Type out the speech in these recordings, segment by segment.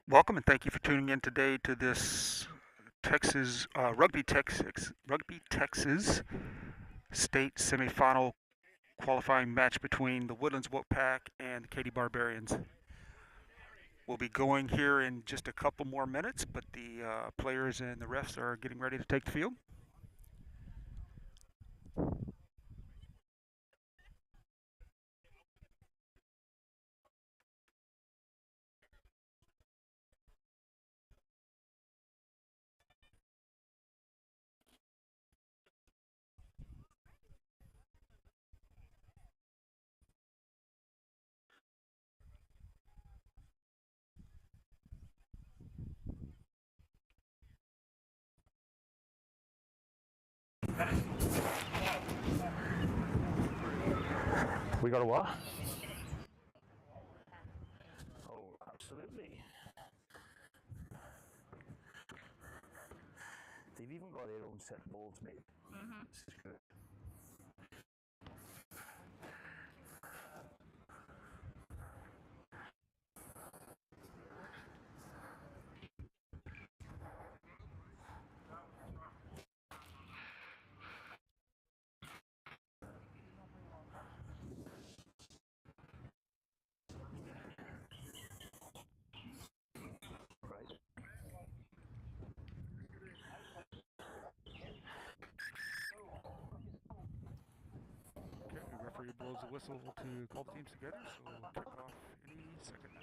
Welcome and thank you for tuning in today to this Rugby Texas State Semifinal qualifying match between the Woodlands Wolfpack and the Katy Barbarians. We'll be going here in just a couple more minutes, but the players and the refs are getting ready to take the field. We got a what? Oh, absolutely. They've even got their own set of balls, mate. This is good. Right. Okay, the referee blows the whistle to call the teams together, so we'll kick off any second now.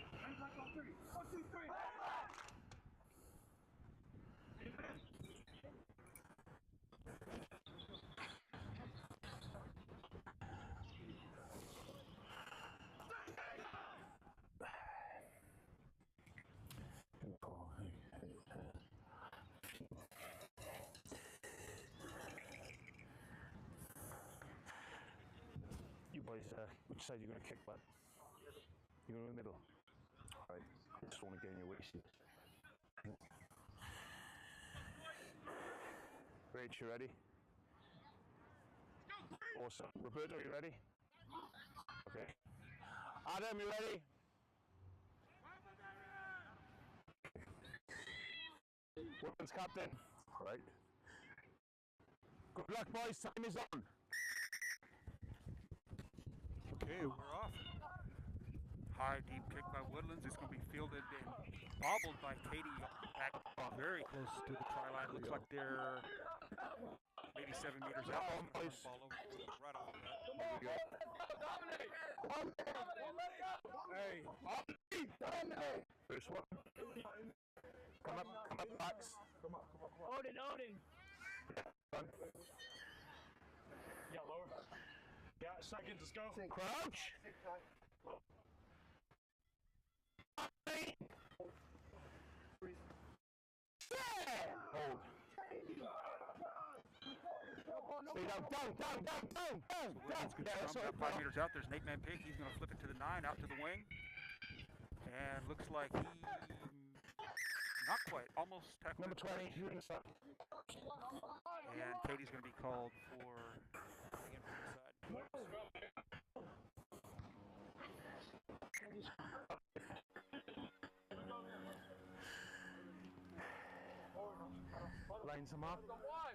You boys, which side are you going to kick, bud? You in the middle? All right. I just want to get in your way, see. Rach, you ready? Awesome. Roberto, you ready? Okay. Adam, you ready? Women's captain. All right. Good luck, boys. Time is on. Okay, we're off. High, deep kick by Woodlands. It's going to be fielded and bobbled by Katy back very close to the try line. Looks like they're maybe 7 meters out. Ball over right off the Hey, first one. Come up, Max. Odin. Yeah, lower. Yeah, second, let's go. Crouch. Hold. Stay down. Woodlands gets scrubbed up 5 meters out. There's an 8-man pick. He's going to flip it to the 9, out to the wing. And looks like he, not quite, almost tackled. Number 20, you're in the side. And Katy's going to be called for coming in from the side.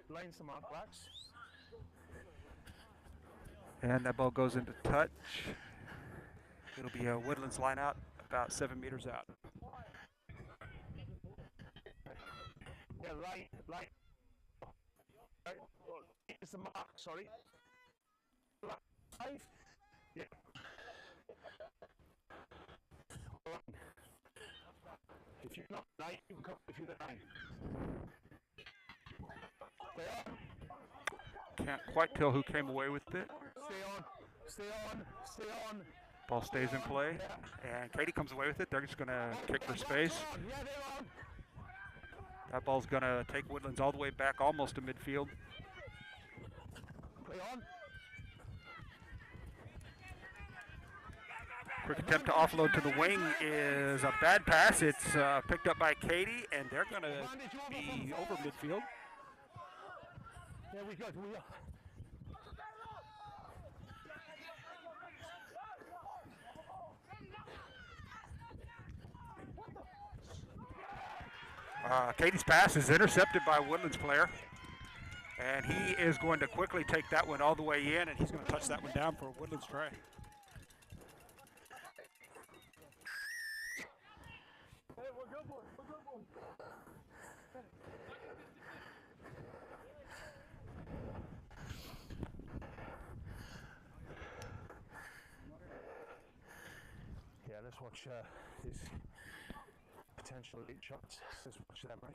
Line some up, Max. And that ball goes into touch. It'll be a Woodlands line out, about 7 meters out. Yeah, line. Right. It's the mark, sorry. 5. Yeah. Line. If you're not 9, you can come if you're the 9. Can't quite tell who came away with it. Stay on. Ball stays in play, and Katy comes away with it. They're just going to kick for space. That ball's going to take Woodlands all the way back, almost to midfield. Play on. Quick attempt to offload to the wing is a bad pass. It's picked up by Katy, and they're going to be over midfield. Yeah, we got. Katy's pass is intercepted by a Woodlands player. And he is going to quickly take that one all the way in, and he's going to touch that one down for a Woodlands try. Yeah, let's watch these potential 8 shots. Let's watch them, right?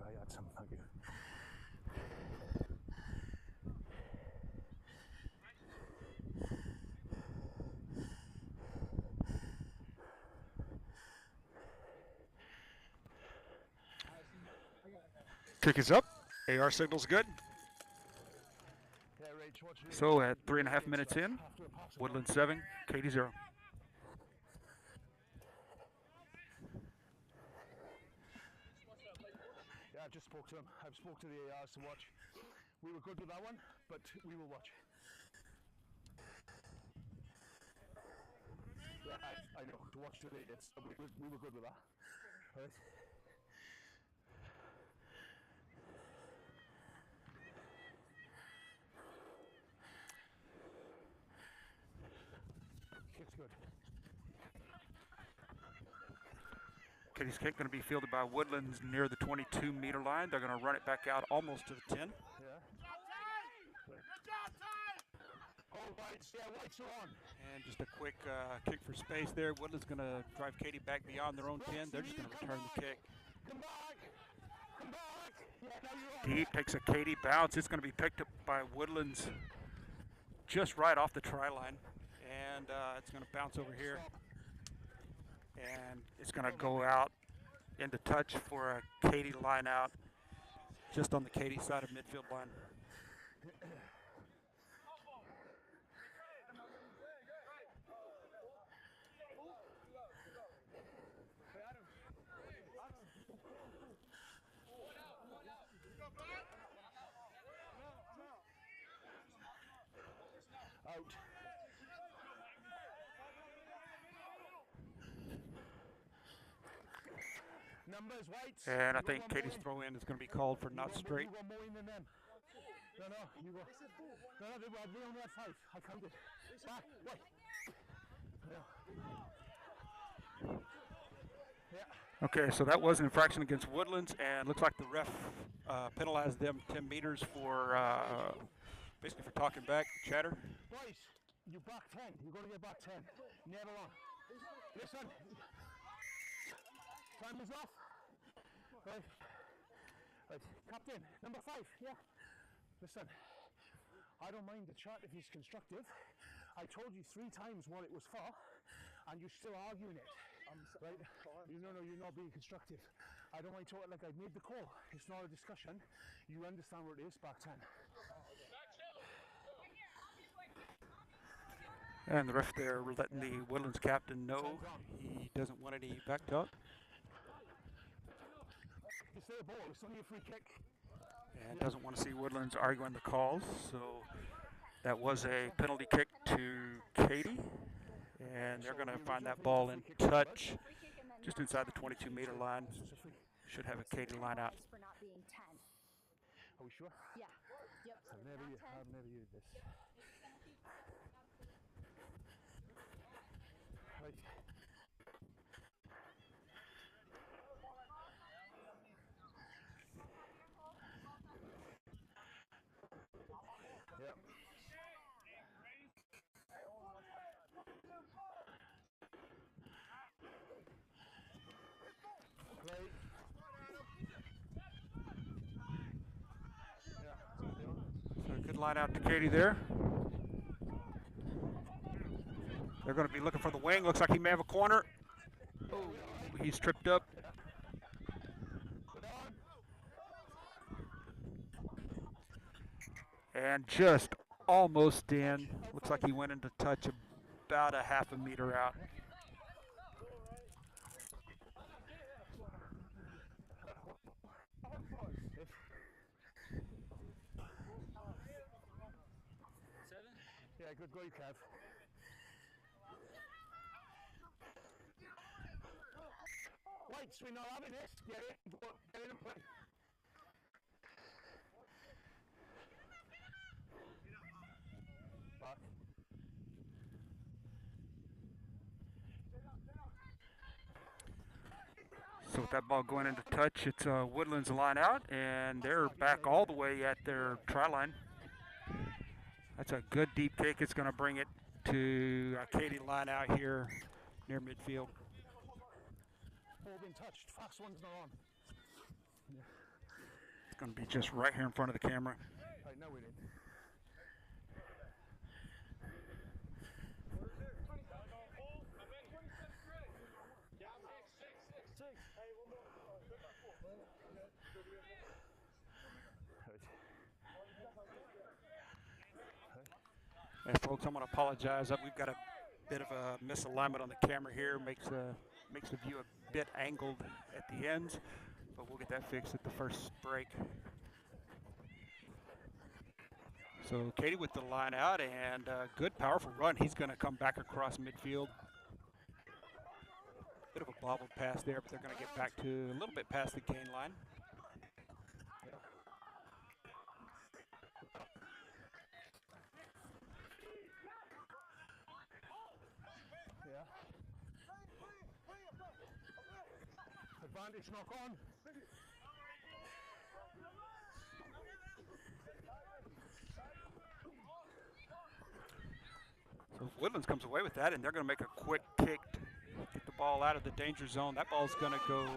I had some, thank you. Kick is up. AR signal's good. So at 3.5 minutes in, Woodlands 7, Katy 0. Yeah, I just spoke to him. I've spoke to the ARs to watch. We were good with that one, but we will watch. Yeah, I know. To watch today, we were good with that. Right? Kick's good. Katy's kick going to be fielded by Woodlands near the 22-meter line. They're going to run it back out almost to the 10. Yeah. Oh, whites. Yeah, whites are on. And just a quick kick for space there. Woodlands going to drive Katy back beyond their own 10. They're just going to return the kick. Come back. Come back. Yeah, now you're on. Deep takes a Katy bounce. It's going to be picked up by Woodlands just right off the try line. And it's going to bounce over here. And it's going to go out into touch for a Katy line out just on the Katy side of midfield line. Out. Numbers, whites. And I think Katy's throw in is going to be called for not straight. You were more in than them. No, you were. No, they only had 5. I counted. Back, wait. Yeah. Okay, so that was an infraction against Woodlands, and looks like the ref penalized them 10 meters for basically for talking back, chatter. Boys, you back 10. You're going to get back 10. Never on. Listen. Time is off. Right. Captain, number 5. Yeah. Listen, I don't mind the chat if he's constructive. I told you 3 times what it was for, and you're still arguing it. Right? No, you're not being constructive. I don't mind talking like I've made the call. It's not a discussion. You understand what it is, back 10. And the ref there letting the Woodlands captain know he doesn't want any back talk. It's their ball. It's only a free kick. And doesn't want to see Woodlands arguing the calls. So that was a penalty kick to Katy. And they're going to find that ball in touch just inside the 22-meter line. Should have a Katy line out. Are we sure? Yeah. Yep. I've never used this. Right. Yeah. Play. So a good line out to Katy there. They're going to be looking for the wing. Looks like he may have a corner. Oh, he's tripped up. And just almost in. Looks like he went into touch about a half a meter out. Yeah, good goal, Kev. Whites, we're not having this. Get in and play. Back. So with that ball going into touch, it's Woodlands line out, and they're back all the way at their try line. That's a good deep kick. It's going to bring it to Katy line out here near midfield. Ball being touched. Fast one's not on. It's going to be just right here in front of the camera. Right, now we're in. And folks, I'm going to apologize. We've got a bit of a misalignment on the camera here. Makes the view a bit angled at the ends, but we'll get that fixed at the first break. So Katy with the line out, and good powerful run. He's going to come back across midfield. Bit of a bobbled pass there, but they're going to get back to a little bit past the gain line. Advantage knock on. So Woodlands comes away with that, and they're going to make a quick kick to get the ball out of the danger zone. That ball's going to go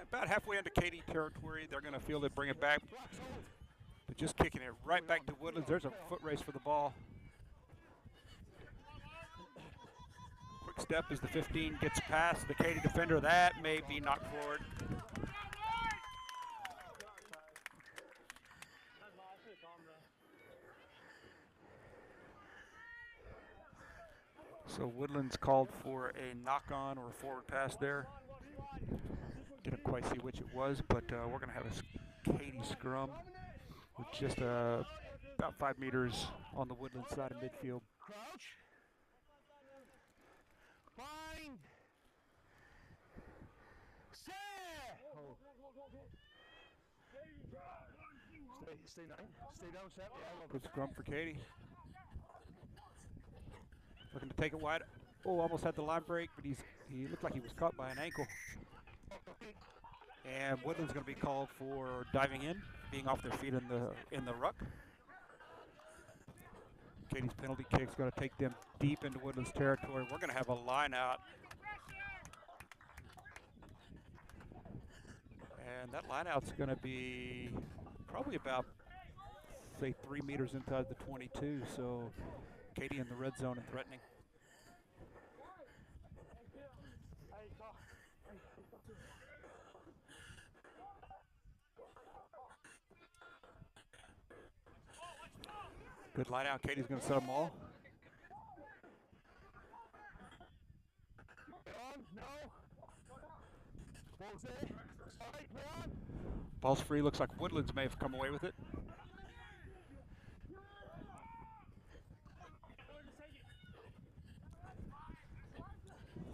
about halfway into Katy territory. They're going to field it, bring it back, but just kicking it right back to Woodlands. There's a foot race for the ball. Quick step as the 15 gets past the Katy defender. That may be knocked forward. So Woodlands called for a knock-on or a forward pass there. Didn't quite see which it was, but we're going to have a Katy scrum with just about 5 meters on the Woodlands side of midfield. Crouch. Bind. Set. Oh. Stay down. Stay down, set. Good scrum for Katy. Looking to take it wide. Oh, almost had the line break, but he looked like he was caught by an ankle. And Woodland's going to be called for diving in, being off their feet in the ruck. Katy's penalty kick is going to take them deep into Woodlands territory. We're going to have a line out. And that line out's going to be probably about, say, 3 meters inside the 22. So Katy in the red zone and threatening. Good line out. Katy's going to set them all. Ball's free. Looks like Woodlands may have come away with it.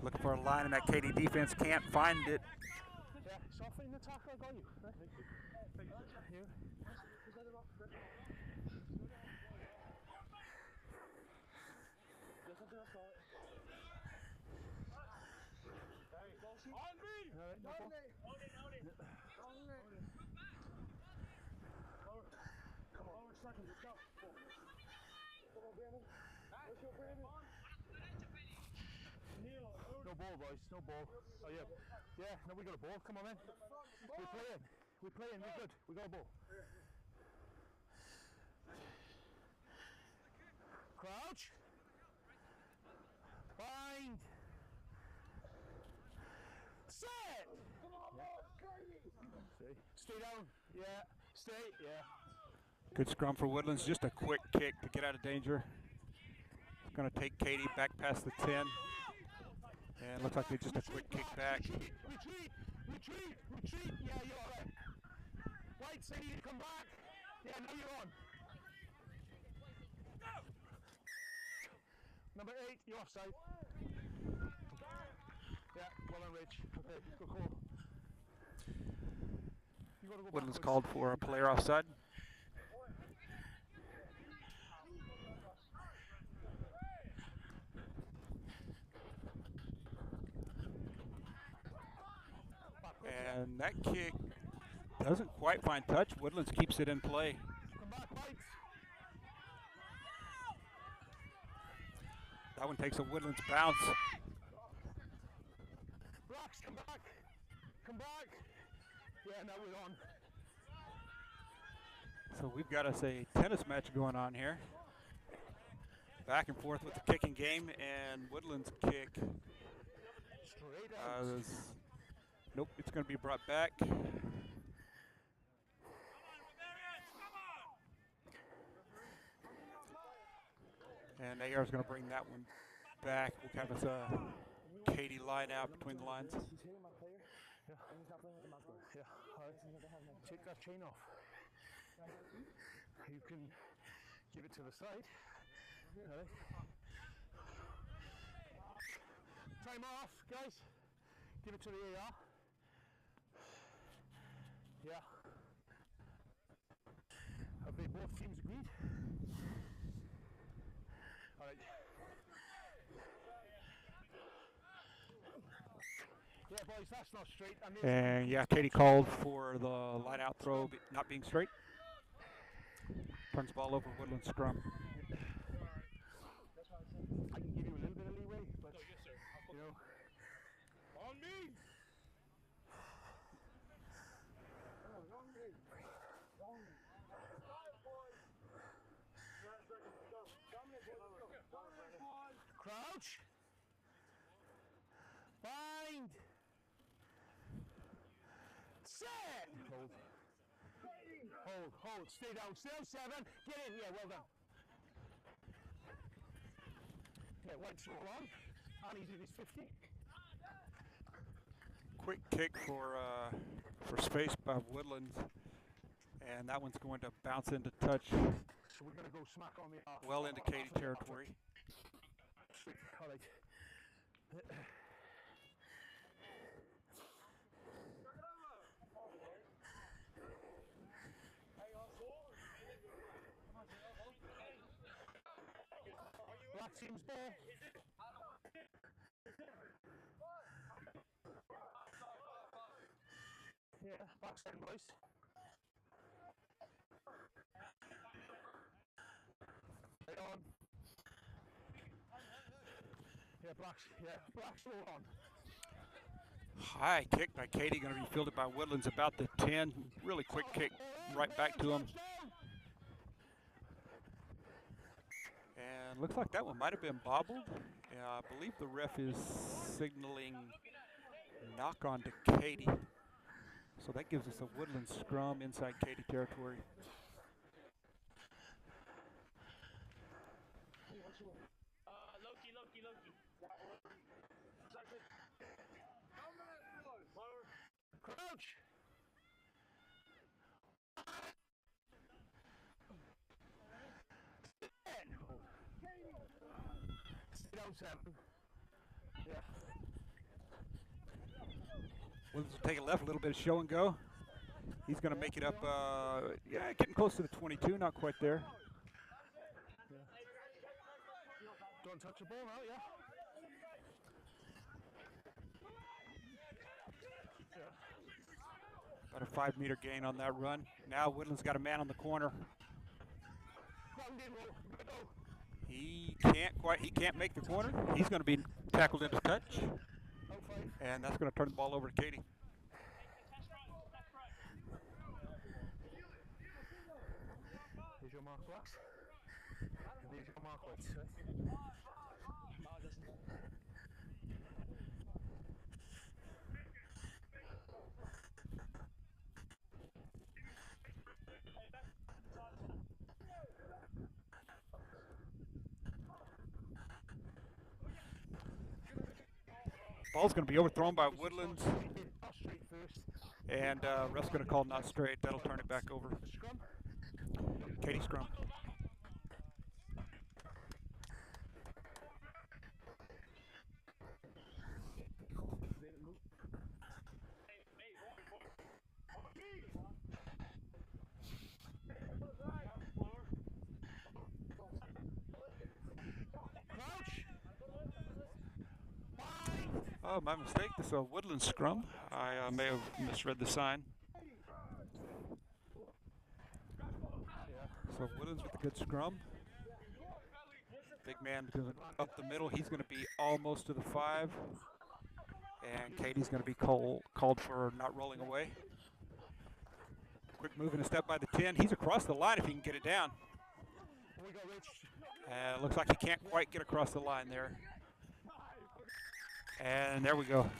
Looking for a line, and that Katy defense can't find it. Yeah, soften the tackle, I got you. You. No ball, boys. No ball. Oh yeah. Yeah. No, we got a ball. Come on, then. We're playing. We're playing. We're good. We got a ball. Crouch. Bind. Set. Come on, boy. Stay down. Yeah. Stay. Yeah. Good scrum for Woodlands. Just a quick kick to get out of danger. It's going to take Katy back past the 10. And looks like it's just a quick kick back. Retreat! Yeah, you're all right. Whites, they need to come back. Yeah, now you're on. Number 8, you're offside. Yeah, well done, Rich. Okay, good call. You gotta go Woodlands backwards. called for a player offside. And that kick doesn't quite find touch. Woodlands keeps it in play. Come back, Whites. That one takes a Woodlands bounce. Blacks, come back. Come back. Yeah, now we're on. So we've got us a tennis match going on here. Back and forth with the kicking game, and Woodlands kick. Straight out. Nope, it's going to be brought back. And AR is going to bring that one back. We'll have us a Katy line out between the lines. Yeah. All right. Take that chain off. You can give it to the side. All right. Time off, guys. Give it to the AR. Yeah. Have they both teams agreed? All right. Yeah, boys, that's not straight. And yeah, Katy called for the line out throw not being straight. Turns the ball over Woodlands scrum. I can give you a little bit of leeway, but you know. On me! Crouch! Bind! Set! Hold, stay down, 7. Get in, yeah, well done. Yeah, White's all on, and he's in his 50. Quick kick for space by Woodlands, and that one's going to bounce into touch So we're going to go smack on the well into Katy territory. Sweet, all right. Black team's there. Yeah, backside boys. Right on. Yeah, blacks all on. High kick by Katy, going to be fielded by Woodlands about the 10. Really quick kick right back to him. And looks like that one might have been bobbled. I believe the ref is signaling knock on to Katy. So that gives us a Woodlands scrum inside Katy territory. Crouch! Stay down, 7. Yeah. Woodlands will take it left, a little bit of show and go. He's going to make it up, yeah, getting close to the 22, not quite there. Yeah. Don't touch the ball now, yeah? About a 5-meter gain on that run. Now Woodlands got a man on the corner. He can't make the corner. He's going to be tackled into touch. And that's going to turn the ball over to Katy. Here's your mark, Blacks. Here's your mark, Whites. Ball's going to be overthrown by Woodlands, Not straight first. and ref's going to call not straight. That'll turn it back over. Scrum. Katy scrum. Crouch. Oh, my mistake. This is a Woodlands scrum. I may have misread the sign. So Woodlands with a good scrum. Big man up the middle. He's going to be almost to the 5. And Katy's going to be called for not rolling away. Quick move and a step by the 10. He's across the line if he can get it down. Looks like he can't quite get across the line there. And there we go.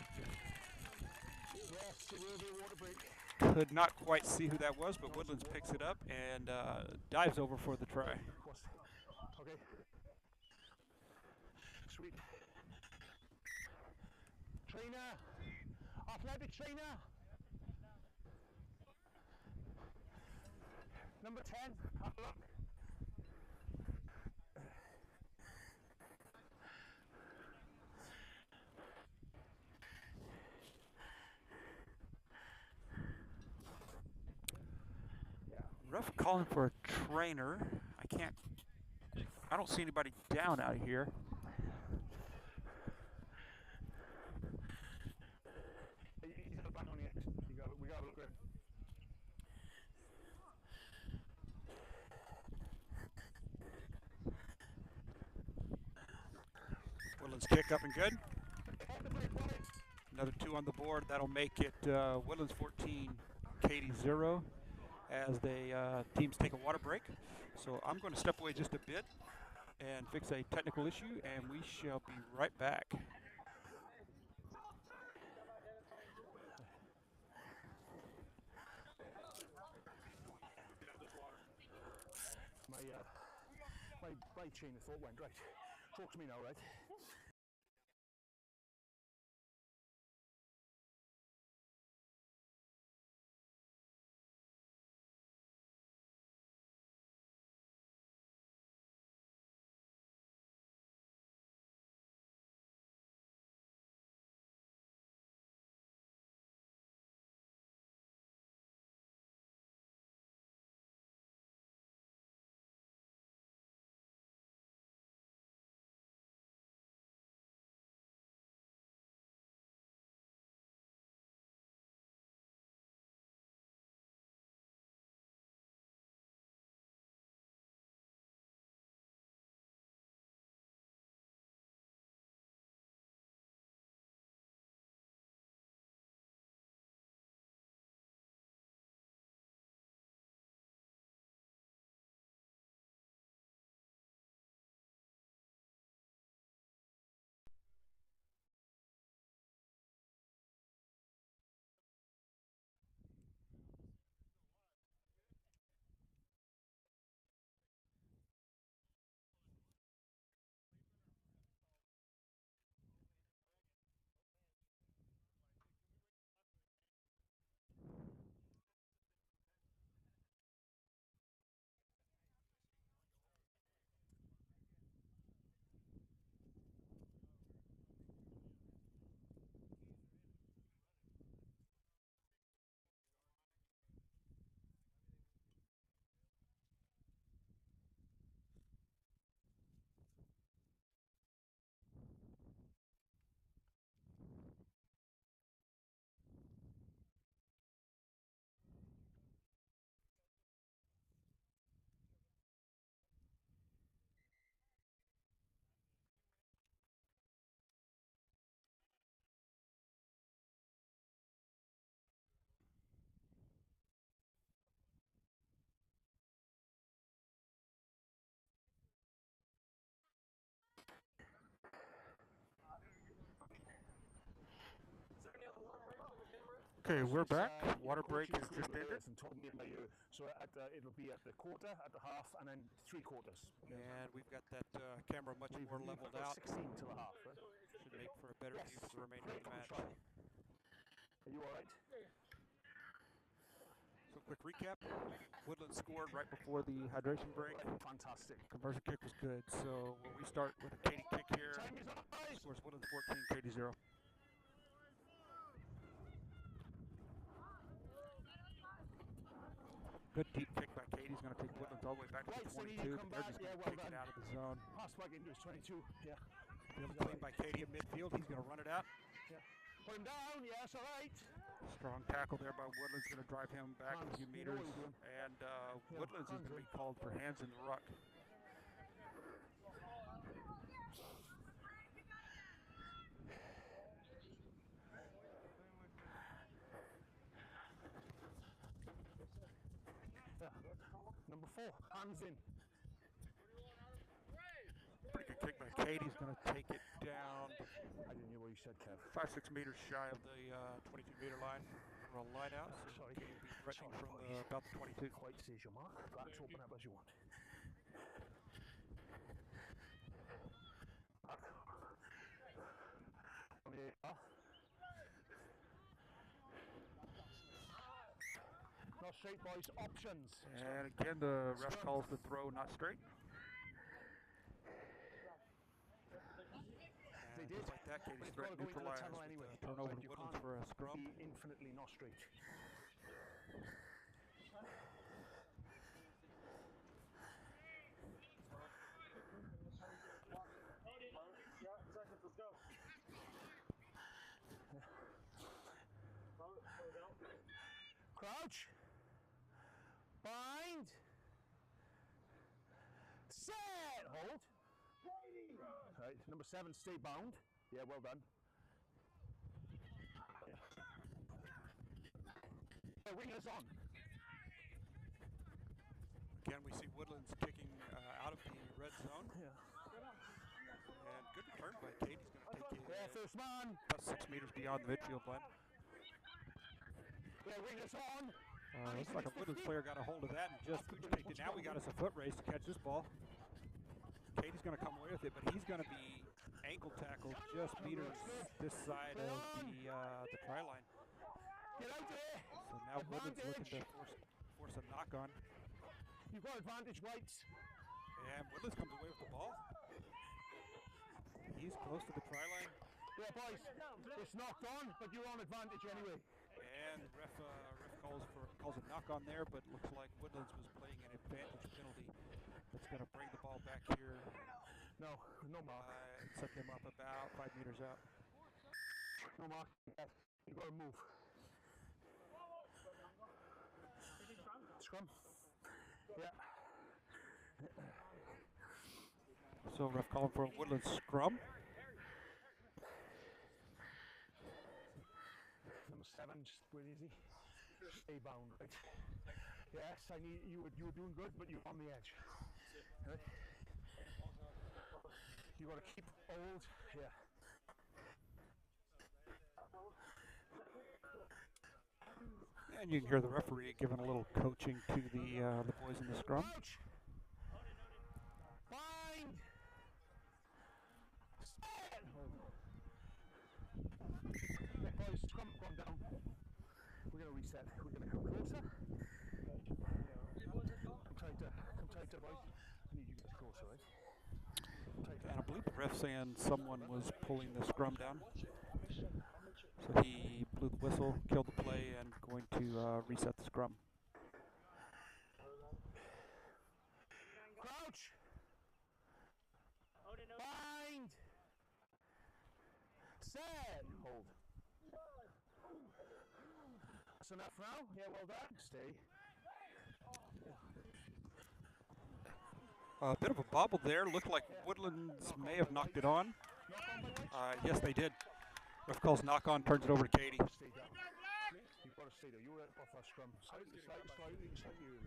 Could not quite see who that was, but Woodlands picks it up and dives over for the try. Okay. Sweet. Trainer. Athletic trainer. Number 10. Have a look. Ref calling for a trainer. I don't see anybody down out here. He's got back on the X. We got to look at him. Woodlands kick up and good. Another 2 on the board. That'll make it Woodlands 14, Katy 0 as the teams take a water break. So I'm going to step away just a bit and fix a technical issue, and we shall be right back. My chain of thought went right. Talk to me now, right? Okay, we're back. Water Your break coach has was just really ended. and told me about you. So it'll be at the quarter, at the half, and then 3/4. And we've got that camera much more leveled got out. 16 to the half, right? Should make for a better view for the remainder of the match. Are you all right? So quick recap. Woodlands scored right before the hydration break. Fantastic. Conversion kick was good. So we start with a Katy kick here. Time is up, guys. Scores Woodlands 14, Katy 0. Good deep kick by Katy. He's going to take Woodlands all the way back to the 22. But they're just going to take it out of the zone. Pass back into his 22. Yeah. Field clean by Katy at midfield. He's going to run it out. Yeah. Put him down. Yes, all right. Strong tackle there by Woodlands, going to drive him back a few meters. And Woodlands is going to be called for hands in the ruck. Number 4, hands in. Pretty good kick by Katy. He's going to take it down. I didn't hear what you said, Kev. 5-6 meters shy of the 22-meter line. For a line out. So Sorry. Katy will be threatening from about the 22. Quite says your mark. Backs open up as you want. Back. On the AR. Not straight, boys. Options. And again, the ref calls the throw not straight. And just like that, Katy's It's got to threat go into the neutralized tunnel with anyway. a turnover But to you Woodlands can't for a scrum. be infinitely not straight. Crouch. Bind. Set. Hold. Right, number 7, stay bound. Yeah, well done. Yeah. Wingers on. Again, we see Woodlands kicking out of the red zone. Yeah. And good return by Katy. He's going to take it Yeah, first man. about 6 meters beyond the midfield line. Yeah, wingers on. Looks like a Woodlands player got a hold of that and just kicked it. Now we got us a foot race to catch this ball. Katy's going to come away with it, but he's going to be ankle tackled just meters this side of the try line. Get out there. So now Woodlands looking to force a knock on. You've got advantage, Whites. And Woodlands comes away with the ball. He's close to the try line. Yeah, boys, it's knocked on, but you're on advantage anyway. And the ref calls a knock on there, but looks like Woodlands was playing an advantage penalty that's going to bring the ball back here. No mark. And set them up about 5 meters out. No mark. You've got to move. Scrum. Yeah. So ref calling for a Woodlands scrum. Number 7, just where is he? Stay bound, right? Yes, I need you were doing good, but you're on the edge. Right? You got to keep old. Yeah. And you can hear the referee giving a little coaching to the boys in the scrum. Crouch. Bind. Stand. Yeah, boys, scrum gone down. We're going to reset. We're going to come closer. Come tighter, boys. I need you guys closer, right? And I believe the ref saying someone was pulling the scrum down. So he blew the whistle, killed the play, and going to reset the scrum. Crouch. Bind. Set. Hold. That's enough now. Yeah, well done. Stay. A bit of a bobble there. Looked like Woodlands may have knocked it on. Yes, they did. Ref calls knock on, turns it over to Katy. Stay down. You've got to stay there. You're right off that scrum. Slightly early.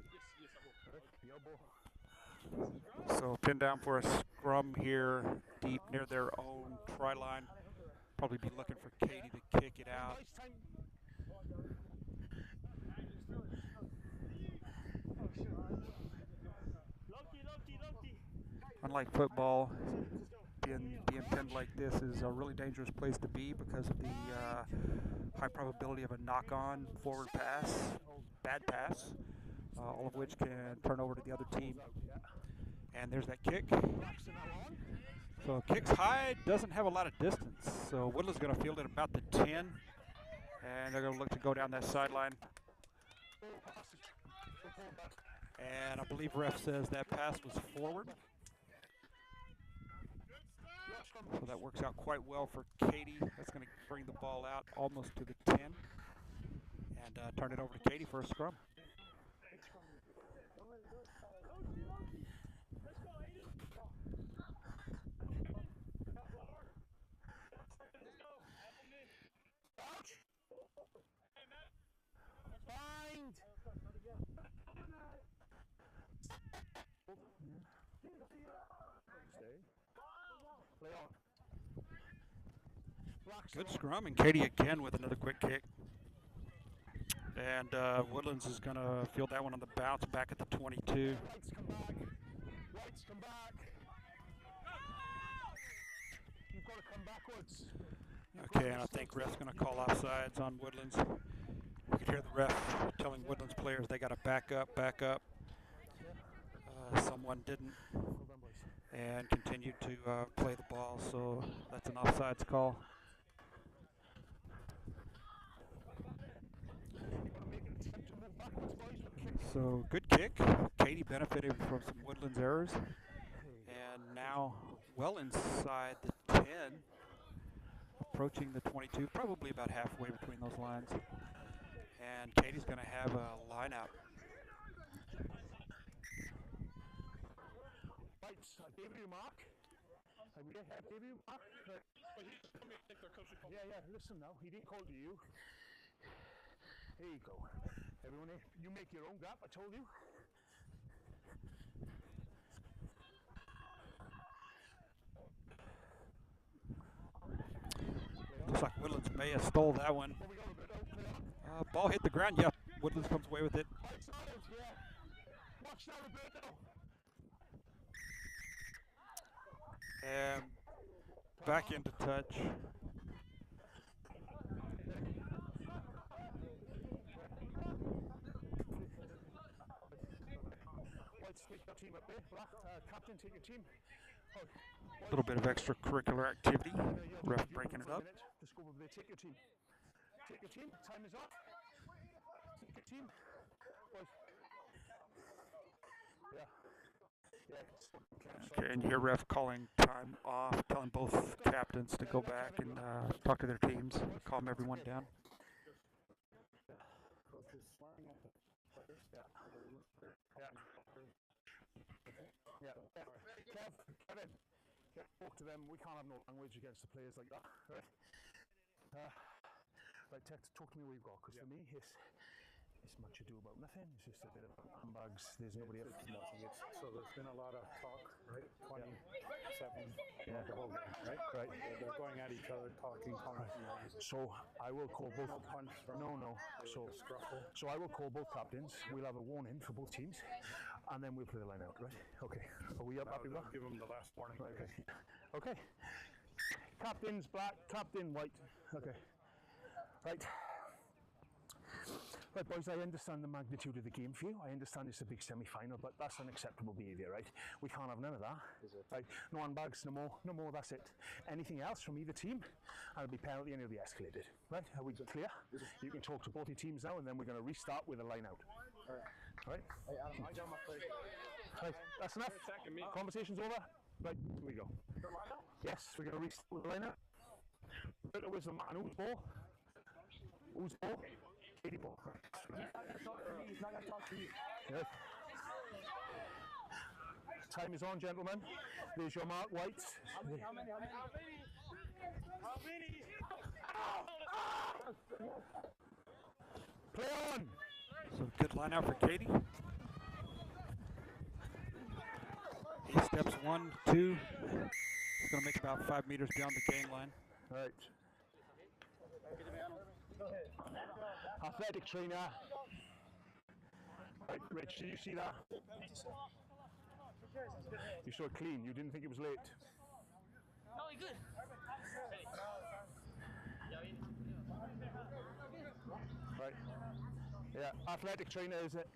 The elbow. So pinned down for a scrum here, deep near their own try line. Probably be looking for Katy to kick it out. Nice time. Unlike football, being pinned like this is a really dangerous place to be because of the high probability of a knock-on forward pass, bad pass, all of which can turn over to the other team. And there's that kick. So kicks high, doesn't have a lot of distance. So Woodland's going to field it about the 10, and they're going to look to go down that sideline. And I believe ref says that pass was forward. So that works out quite well for Katy. That's going to bring the ball out almost to the 10 and turn it over to Katy for a scrum. Good scrum, and Katy again with another quick kick. And Woodlands is going to field that one on the bounce back at the 22. Whites come back. You've got to come backwards. Okay, and I think ref's going to call offsides on Woodlands. You can hear the ref telling Woodlands players they got to back up, back up. Someone didn't and continued to play the ball, so that's an offsides call. So good kick. Katy benefited from some Woodlands errors, and now well inside the 10, approaching the 22, probably about halfway between those lines. And Katy's going to have a line out. I gave you a mark. I gave you a mark. Yeah, listen now. He didn't call to you. Here you go. Everyone, you make your own gap, I told you. Looks like Woodlands may have stole that one. Ball hit the ground. Yep, Woodlands comes away with it. And back into touch. Captain, take your team. A little bit of extracurricular activity. Ref breaking it up. Just go over there. Take your team. Take your team. Time is up. Take your team. Okay, and you hear ref calling time off, telling both captains to go back and talk to their teams, calm everyone down. Kevin, talk to them. We can't have no language against the players like that, right? Right, talk to me what you've got, because for me, it's much ado about nothing. It's just a bit of handbags. There's nobody else. Nothing. So there's been a lot of talk, right? 27, the whole game, right? Right. They're going at each other, talking constantly. So I will call both. No punch from No. So I will call both captains. We'll have a warning for both teams, and then we'll play the line out, right? Okay. Are we up? Happy with that? Give them the last warning. Right, okay. Captain's black, captain white. Okay. Right. Right, boys, I understand the magnitude of the game for you. I understand it's a big semi-final, but that's unacceptable behaviour, right? We can't have none of that. Right? No handbags, no more, that's it. Anything else from either team, and it'll be penalty and it'll be escalated. Right? Are we clear? You can talk to both your teams now, and then we're going to restart with a line out. All right? Hey, Adam, I got my plate. Right, that's enough. Conversation's over. Right, here we go. Yes, we're going to restart with a line out. Where's the man? Who's ball? Who's ball? Katy ball. He's not going to talk to you. Yeah. Time is on, gentlemen. There's your mark, whites. How many? Play on! So good line out for Katy. He steps 1, 2. He's going to make about 5 meters beyond the gain line. All right. Go ahead. Athletic trainer. Right, Rich, did you see that? You saw it clean, you didn't think it was late. No, you're good. Right. Yeah, athletic trainer is it?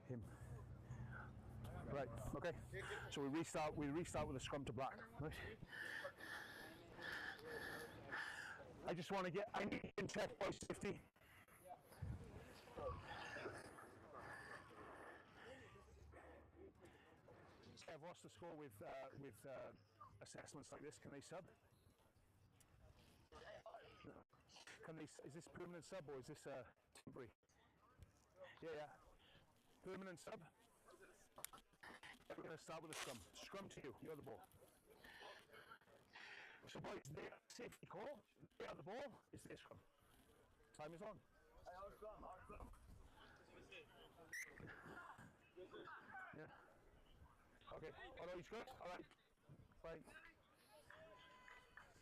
Him. Right, okay. So we restart with a scrum to black. Right. I just want to get, I need to check by safety. What's the score with assessments like this? Can they sub? Can they? Is this permanent sub or is this temporary? Yeah, yeah. Permanent sub. We're going to start with a scrum. Scrum to you. You're the ball. So boys, they safety call. They are the ball. It's their scrum. Time is on. Yeah. Okay. Oh no, he's good. All right. Fine.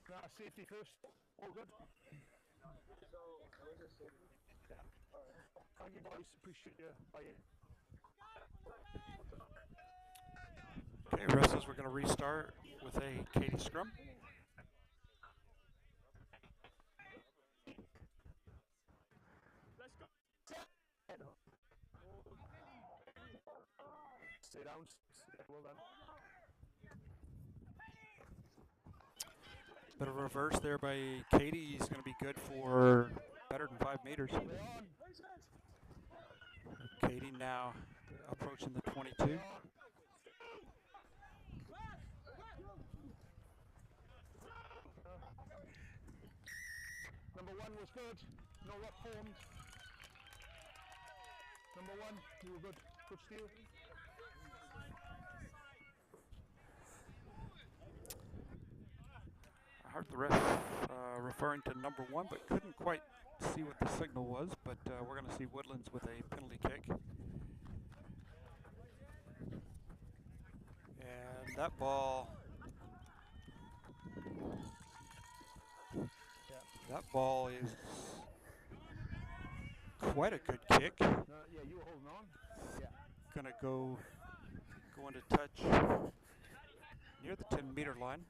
Now safety first. All good. Yeah. Thank you boys. Appreciate you. Bye. Okay, wrestlers, we're going to restart with a Katy scrum. Let's go. Stay down. Well done. Bit of a reverse there by Katy. He's going to be good for better than 5 meters. Katy now approaching the 22. Number 1 was good. No rock formed. Number 1, you were good. Good steal. I heard the ref referring to number 1, but couldn't quite see what the signal was. But we're going to see Woodlands with a penalty kick. And that ball... That ball is quite a good kick. Yeah, you were holding on. Yeah. Gonna go into touch near the 10-meter line.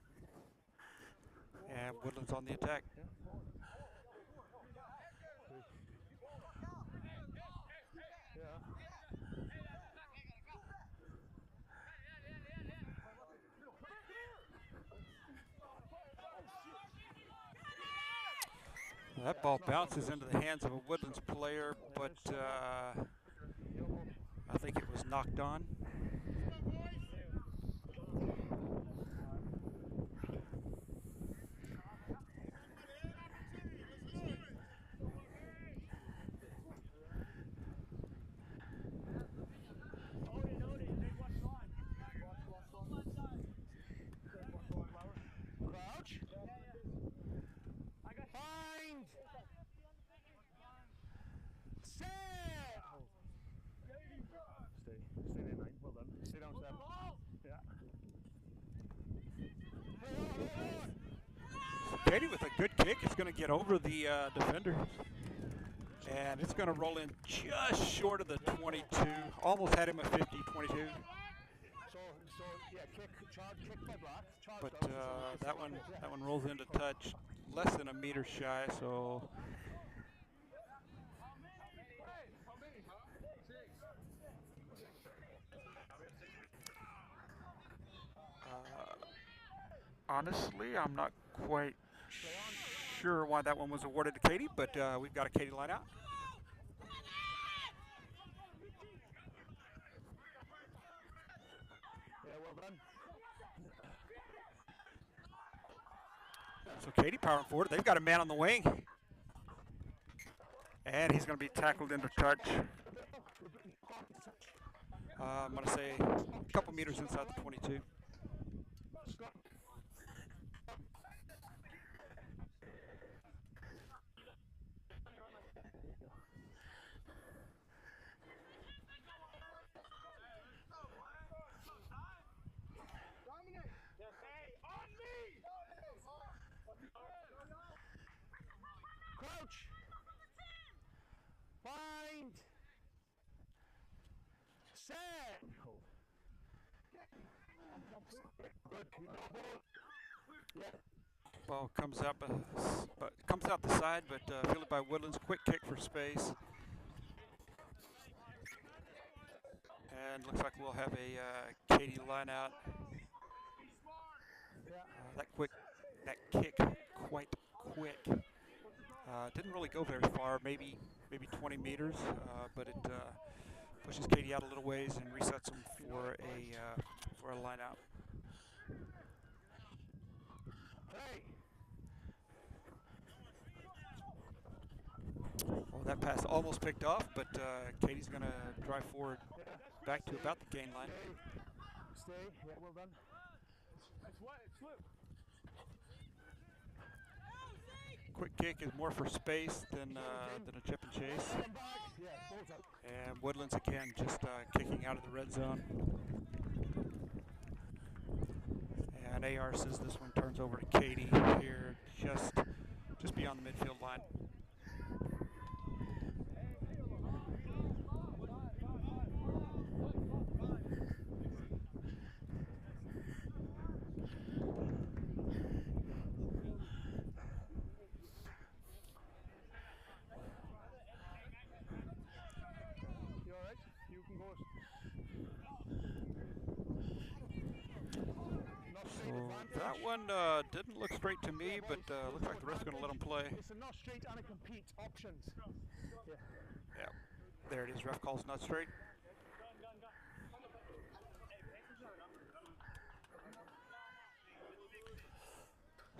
And Woodlands on the attack. Yeah. That ball bounces into the hands of a Woodlands player, but I think it was knocked on. Crouch. Bind. Set. Stay there, mate. Well done. Stay down, Sam. Yeah. Katy with a good kick is going to get over the defender. And it's going to roll in just short of the 22. Almost had him at 50, 22. So yeah, kick by black. But that one rolls into touch less than a meter shy, so honestly, I'm not quite sure why that one was awarded to Katy, but we've got a Katy line out. Yeah, well done. So Katy powering forward. They've got a man on the wing. And he's going to be tackled into touch. I'm going to say a couple meters inside the 22. Crouch. Ball comes out, but comes out the side, but fielded by Woodlands. Quick kick for space. And looks like we'll have a Katy line out. That kick quite quick. Didn't really go very far, maybe 20 meters, but it pushes Katy out a little ways and resets them for a line out. Well, that pass almost picked off, but Katy's going to drive forward back to about the gain line. Stay, yeah, well done. Quick kick is more for space than a chip and chase. And Woodlands again just kicking out of the red zone. And AR says this one turns over to Katy here, just beyond the midfield line. So that one didn't look straight to me, but looks like the rest are going to let them play. It's a not straight and a compete options. Yeah, there it is. Ref calls not straight.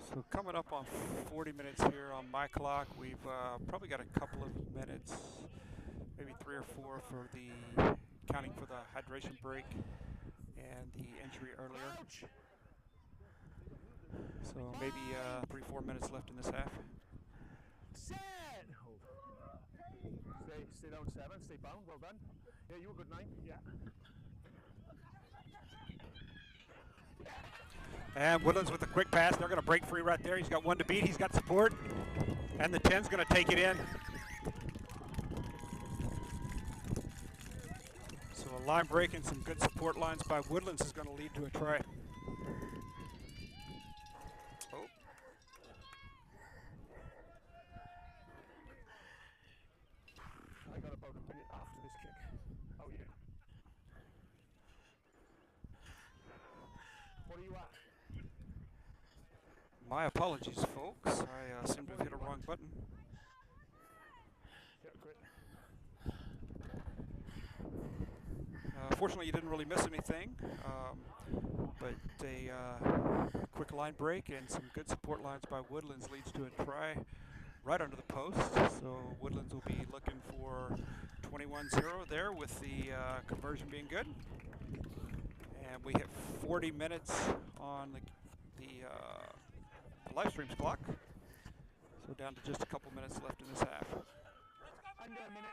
So coming up on 40 minutes here on my clock, we've probably got a couple of minutes, maybe 3 or 4 for the counting for the hydration break and the injury earlier. So maybe 3-4 minutes left in this half. Set! Stay down 7, stay bound, well done. Yeah, you were good 9, yeah. And Woodlands with a quick pass. They're going to break free right there. He's got 1 to beat. He's got support. And the 10's going to take it in. So a line break and some good support lines by Woodlands is going to lead to a try. Oh. I got about a minute after this kick. Oh, yeah. What are you at? My apologies, folks. I seem to have hit a wrong button. Yeah, great. Fortunately, you didn't really miss anything, but a quick line break and some good support lines by Woodlands leads to a try right under the post. So Woodlands will be looking for 21-0 there with the conversion being good. And we hit 40 minutes on the Livestream's clock. So down to just a couple minutes left in this half. Under a minute.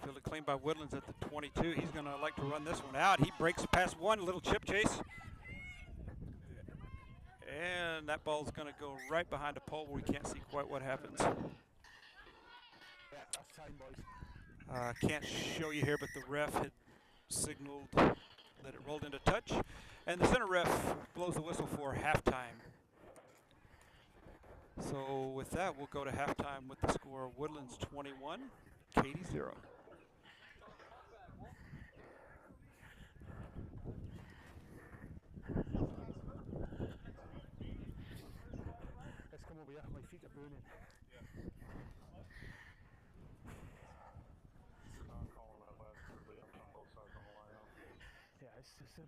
Fielded clean by Woodlands at the 22. He's going to like to run this one out. He breaks past 1, little chip chase. And that ball's going to go right behind a pole where we can't see quite what happens. Yeah, that's time, boys. Can't show you here, but the ref had signaled that it rolled into touch. And the center ref blows the whistle for halftime. So with that, we'll go to halftime with the score Woodlands 21, Katy 0. Let's come over here, my feet are burning. Yeah, it's just a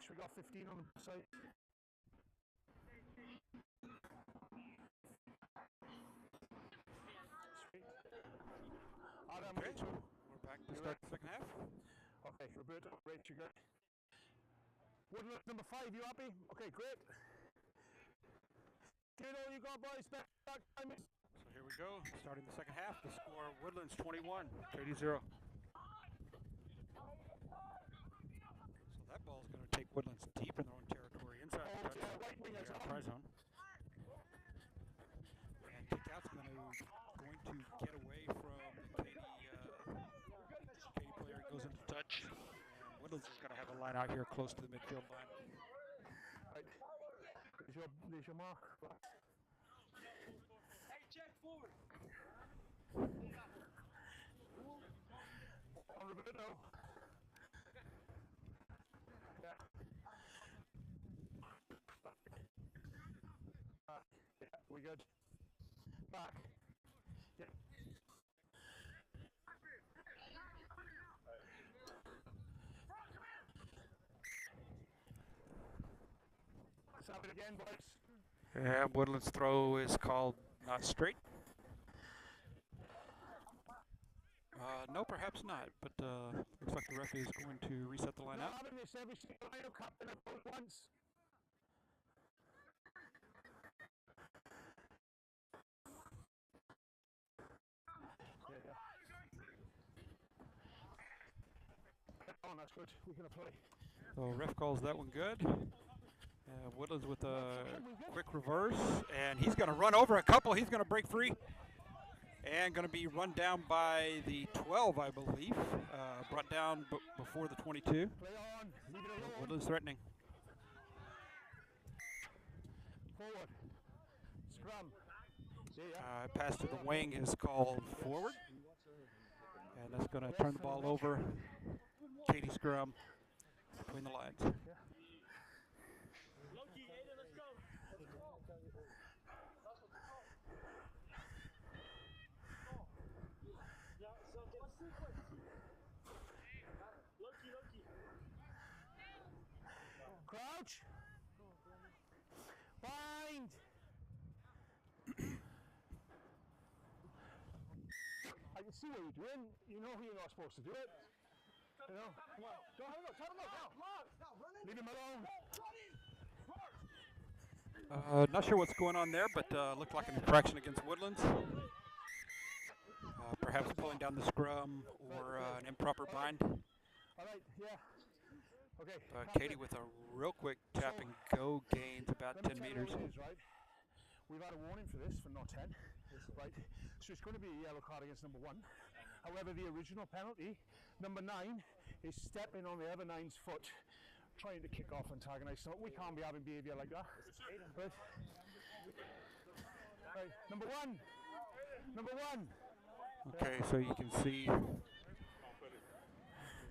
we got 15 on the side. Adam, Okay, Rachel. we're back to start the second half. Okay, Roberto, Rachel, good. Woodlands number 5, you happy? Okay, great. Get all you got, boys. Back time is. So here we go, starting the second half. The score: Woodlands 21, Katy 0. So that ball's going to take Woodlands deep in their own territory, inside the touch, Right wingers on. try zone. And kick-out's going to get away from the Katy player. Goes into touch. And Woodlands is going to have a line out here close to the midfield line. Right. There's your mark. Hey, check forward. On Roberto. Yeah. Back. Yeah, we good. Back. Yeah. Let's have it again, boys. And Woodlands' throw is called not straight. No, perhaps not, but looks like the referee is going to reset the line Not out. having this every single lineup captain at once. Oh, that's good. We're going to play. So ref calls that one good. Woodlands with a quick reverse, and he's going to run over a couple. He's going to break free, and going to be run down by the 12, I believe. Brought down before the 22. Play on. Leave it alone. Woodlands threatening. Forward. Scrum. See ya. Pass to the wing is called forward, and that's going to turn the ball over. Katy scrum between the lines. Loki, Aiden, let's go. Yeah, so what's the sequence? Loki. Crouch. Bind. I can see what you're doing. You know you're not supposed to do it. You know? Come on. Go, have a look. Leave him alone. Not sure what's going on there, but looked like an infraction against Woodlands. Perhaps pulling down the scrum or an improper bind. All right, yeah. Okay. Katy with a real quick tap and go gains about Let me 10 tell you meters. what it is, right? We've had a warning for this for not 10, right? So it's going to be a yellow card against number 1. However, the original penalty, number 9, is stepping on the other 9's foot, trying to kick off antagonize. So we can't be having behaviour like that. Right? Right. Number 1. Okay, so you can see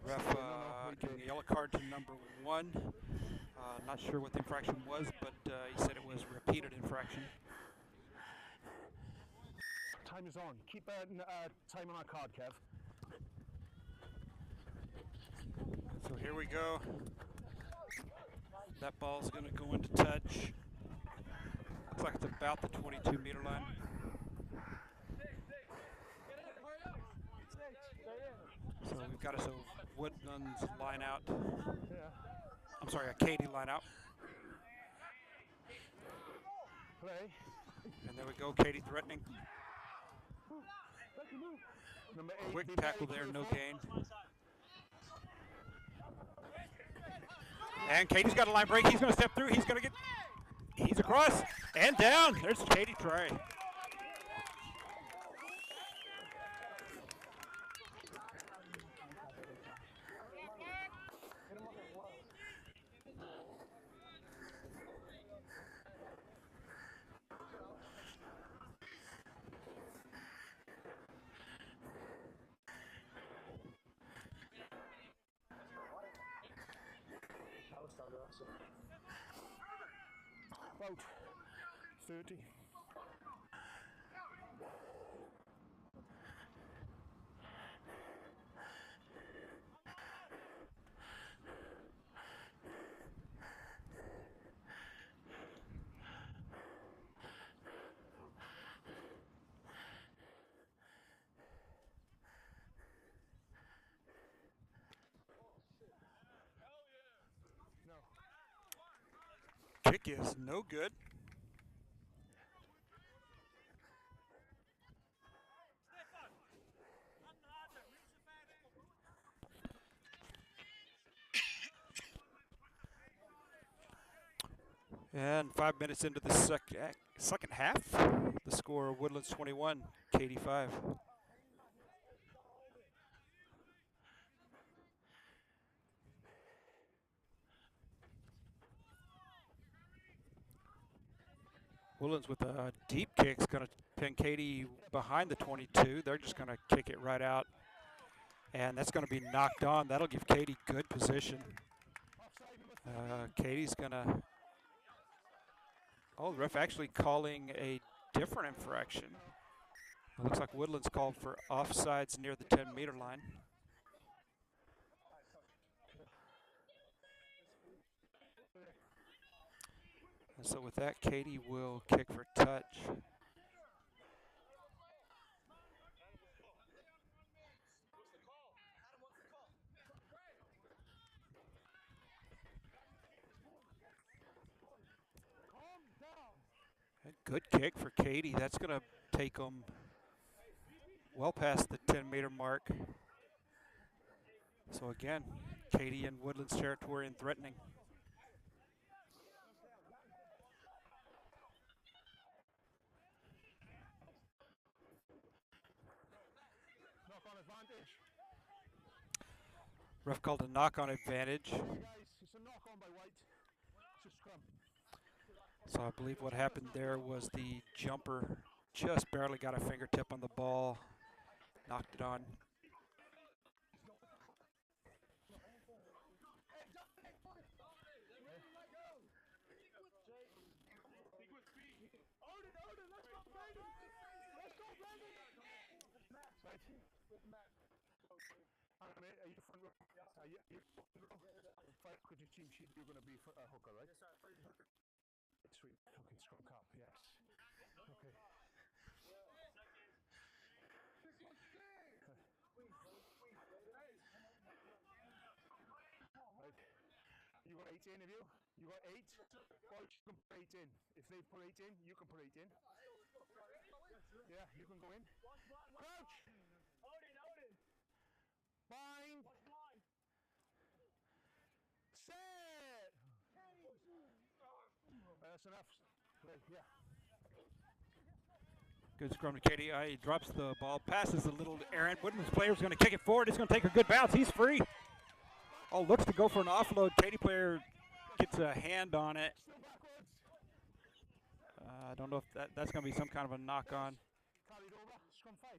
ref giving a yellow card to number 1. Not sure what the infraction was, but he said it was repeated infraction. Time is on. Keep time on our card, Kev. So here we go. That ball's going to go into touch. Looks like it's about the 22-meter line. So we've got us a Woodlands line out. I'm sorry, a Katy line out. Play. And there we go, Katy threatening. Number 8. Quick tackle there, no gain. And Katy's got a line break. He's going to step through. He's across and down. There's Katy try. About 30. kick is no good. And 5 minutes into the second half, the score: Woodlands 21, Katy 5. Woodlands with a deep kick is going to pin Katy behind the 22. They're just going to kick it right out, and that's going to be knocked on. That'll give Katy good position. Katy's going to... Oh, the ref actually calling a different infraction. It looks like Woodlands called for offsides near the 10-meter line. And so with that, Katy will kick for touch. A good kick for Katy. That's going to take them well past the 10-meter mark. So again, Katy in Woodlands territory and threatening. Knock-on advantage. Ref called a knock-on advantage. Hey guys, it's a knock-on by White. It's a scrum. So I believe what happened there was the jumper just barely got a fingertip on the ball, knocked it on. Are you front row? Are you front row? Fight with your team sheet, you're going to be a hooker, right? Yes, sir. Sweet. Okay, scrum cap, yes. Okay. Right. You got 8 in, have you? You got 8? Boys, you can put 8 in. If they put 8 in, you can put 8 in. Yeah, you can go in. Crouch! Bind! Set! That's enough. Right, yeah. Good scrum to Katy. He drops the ball, passes a little errant. Woodlands player's going to kick it forward. He's going to take a good bounce. He's free. Oh, looks to go for an offload. Katy player gets a hand on it. I don't know if that's going to be some kind of a knock-on. Carried over. Scrum 5.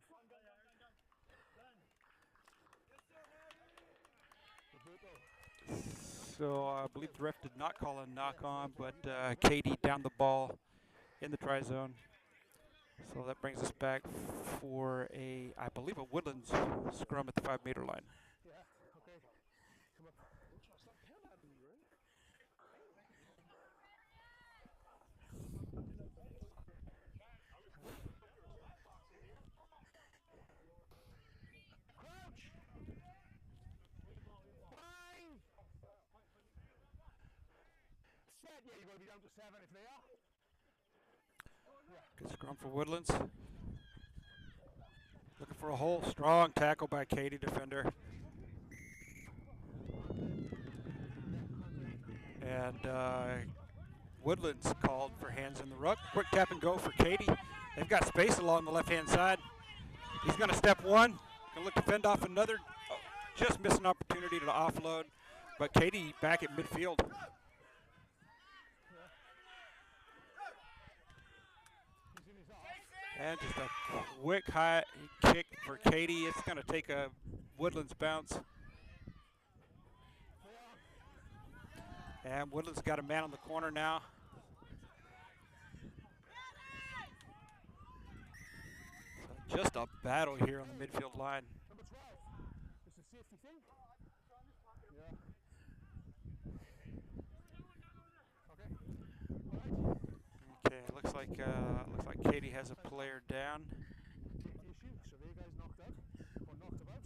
So I believe the ref did not call a knock-on, but Katy down the ball in the try zone. So that brings us back for I believe a Woodlands scrum at the 5-meter line. Yeah, okay. Come up. Crouch! Bind! Set! Yeah, you're going to be down to 7 if they are. Good scrum for Woodlands. Looking for a hole. Strong tackle by Katy defender. And Woodlands called for hands in the ruck. Quick tap and go for Katy. They've got space along the left-hand side. He's going to step one. Going to look to fend off another. Oh, just missed an opportunity to offload. But Katy back at midfield. And just a quick high kick for Katy. It's going to take a Woodlands bounce. And Woodlands got a man on the corner now. So just a battle here on the midfield line. Number 12. It's a safety thing. Yeah. Okay, looks like Katy has a player down. Issue. So they guys knocked out or knocked about.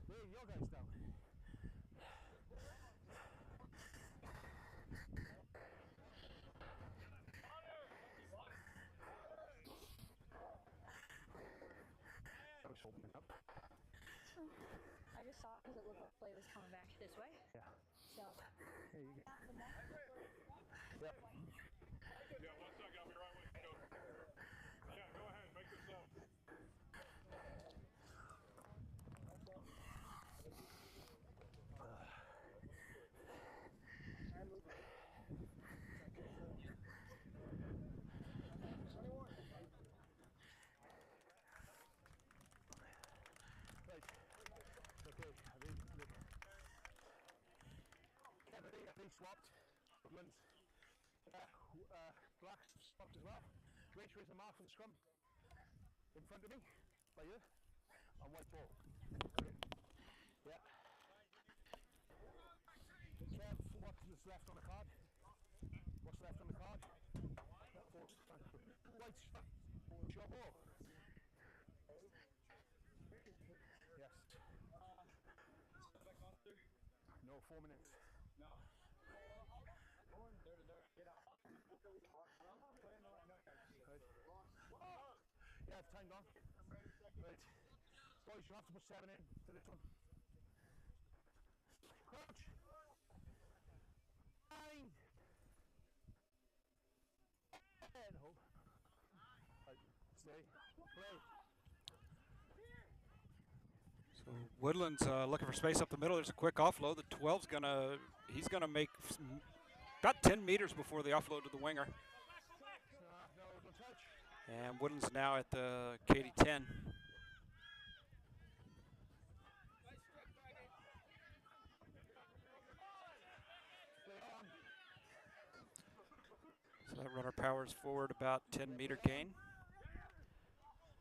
There, your guys down. opening up. I just saw it because it looked like play was coming back this way. Yeah. So. Here you go. Yep. Yeah, 1 second, I'll be right with you, Coach. Yeah, go ahead, make this up. Right. Okay, they swapped. Woodlands. Black swapped as well. Rachel is a mark for the scrum. In front of me, by you. On white ball. Yeah. Kev, what's left on the card? What's left on the card? White. It's your ball. Yes. No, 4 minutes. No. Yeah, it's timed on. Right. Boys, you have to put 7 in to this one. Crouch. 9. And hold. Right. Stay. Play. So Woodlands looking for space up the middle. There's a quick offload. The 12's he's gonna make about 10 meters before the offload to the winger. No, don't touch. And Woodlands now at the Katy 10. So that runner powers forward about 10-meter gain.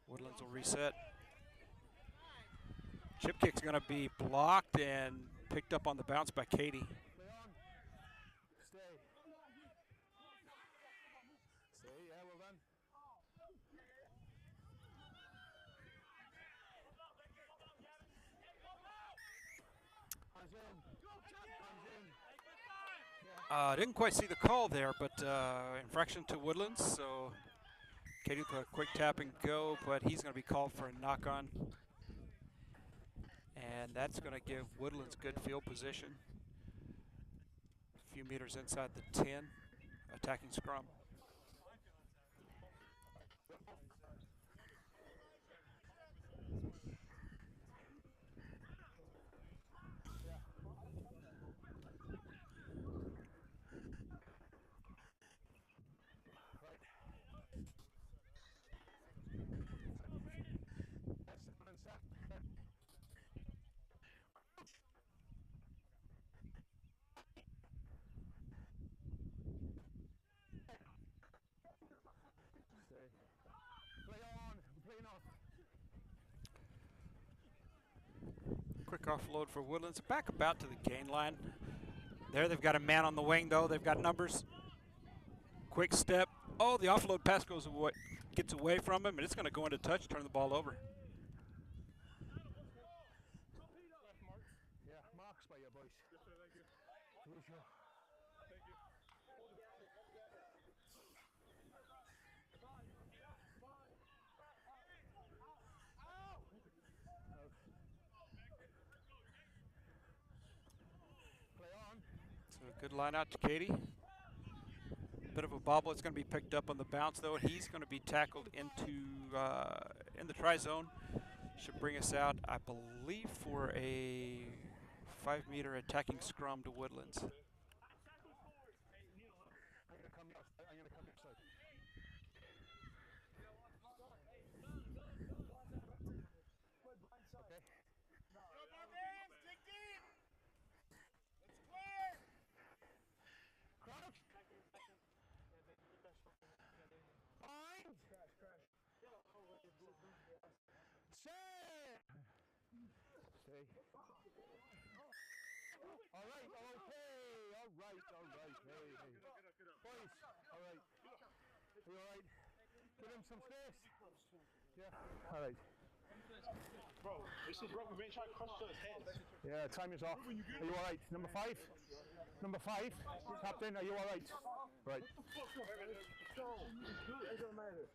Woodlands will reset. Chip kick's going to be blocked and picked up on the bounce by Katy. Stay. Stay, yeah, well done. Hands in. Hands in. Didn't quite see the call there, but infraction to Woodlands. So Katy with a quick tap and go, but he's going to be called for a knock-on. And that's going to give Woodlands good field position. A few meters inside the 10, attacking scrum. Quick offload for Woodlands. Back about to the gain line. There they've got a man on the wing though. They've got numbers. Quick step. Oh, the offload pass goes away, gets away from him, and it's going to go into touch, turn the ball over. Yeah, marks by your boys. Yes, sir, thank you. Where's your... Thank you. Play on. So a good line out to Katy. Bit of a bobble. It's going to be picked up on the bounce though. He's going to be tackled into in the try zone. Should bring us out, I believe, for a 5-meter attacking scrum to Woodlands. I'm gonna come your side. Okay. Go Barbarians, dig deep! It's clear! Crouch. Bind. Set. Stay. All right, okay. All right. Hey. Boys, all right. Are you all right? Give him some space. Yeah. All right. Bro, this is rugby. We're trying to cross those heads. Yeah, time is off. Are you all right? Number 5? Number 5? Captain, are you all right? Right.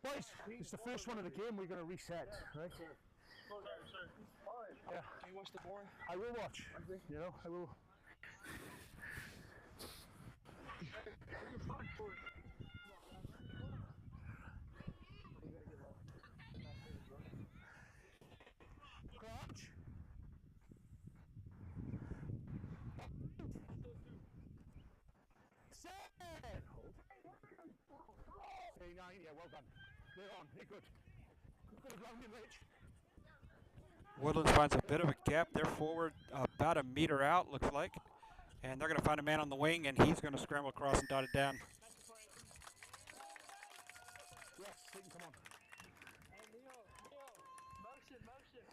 Boys, it's the first one of the game. We're going to reset, right? Yeah. Can you watch the board? I will watch. You know, I will. Crouch. Set. Hold. 39, yeah, well done. They're on, they're good. Good grounding, Rich. Woodlands finds a bit of a gap. They're forward about a meter out, looks like. And they're going to find a man on the wing, and he's going to scramble across and dot it down. Yes, Satan, come on. Motion, motion.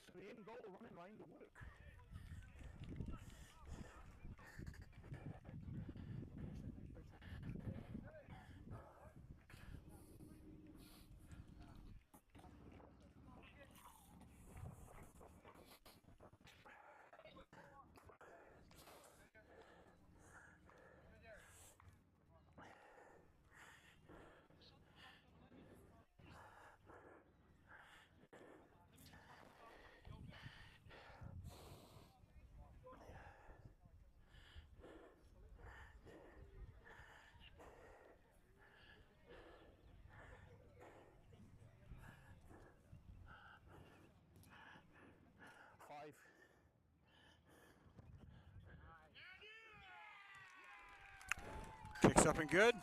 So the end goal running line to work. Five. Kicks up and good.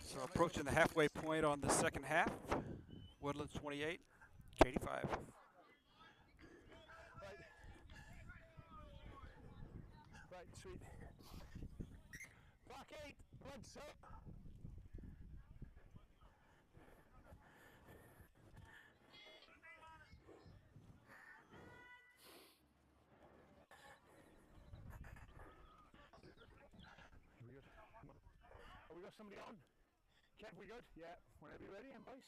So approaching the halfway point on the second half. Woodlands 28, Katy 5. Right. Right, sweet. Back 8, legs up. We good? Come on. Oh, we got somebody on? Kev, we good? Yeah. Whenever you're ready, and boys.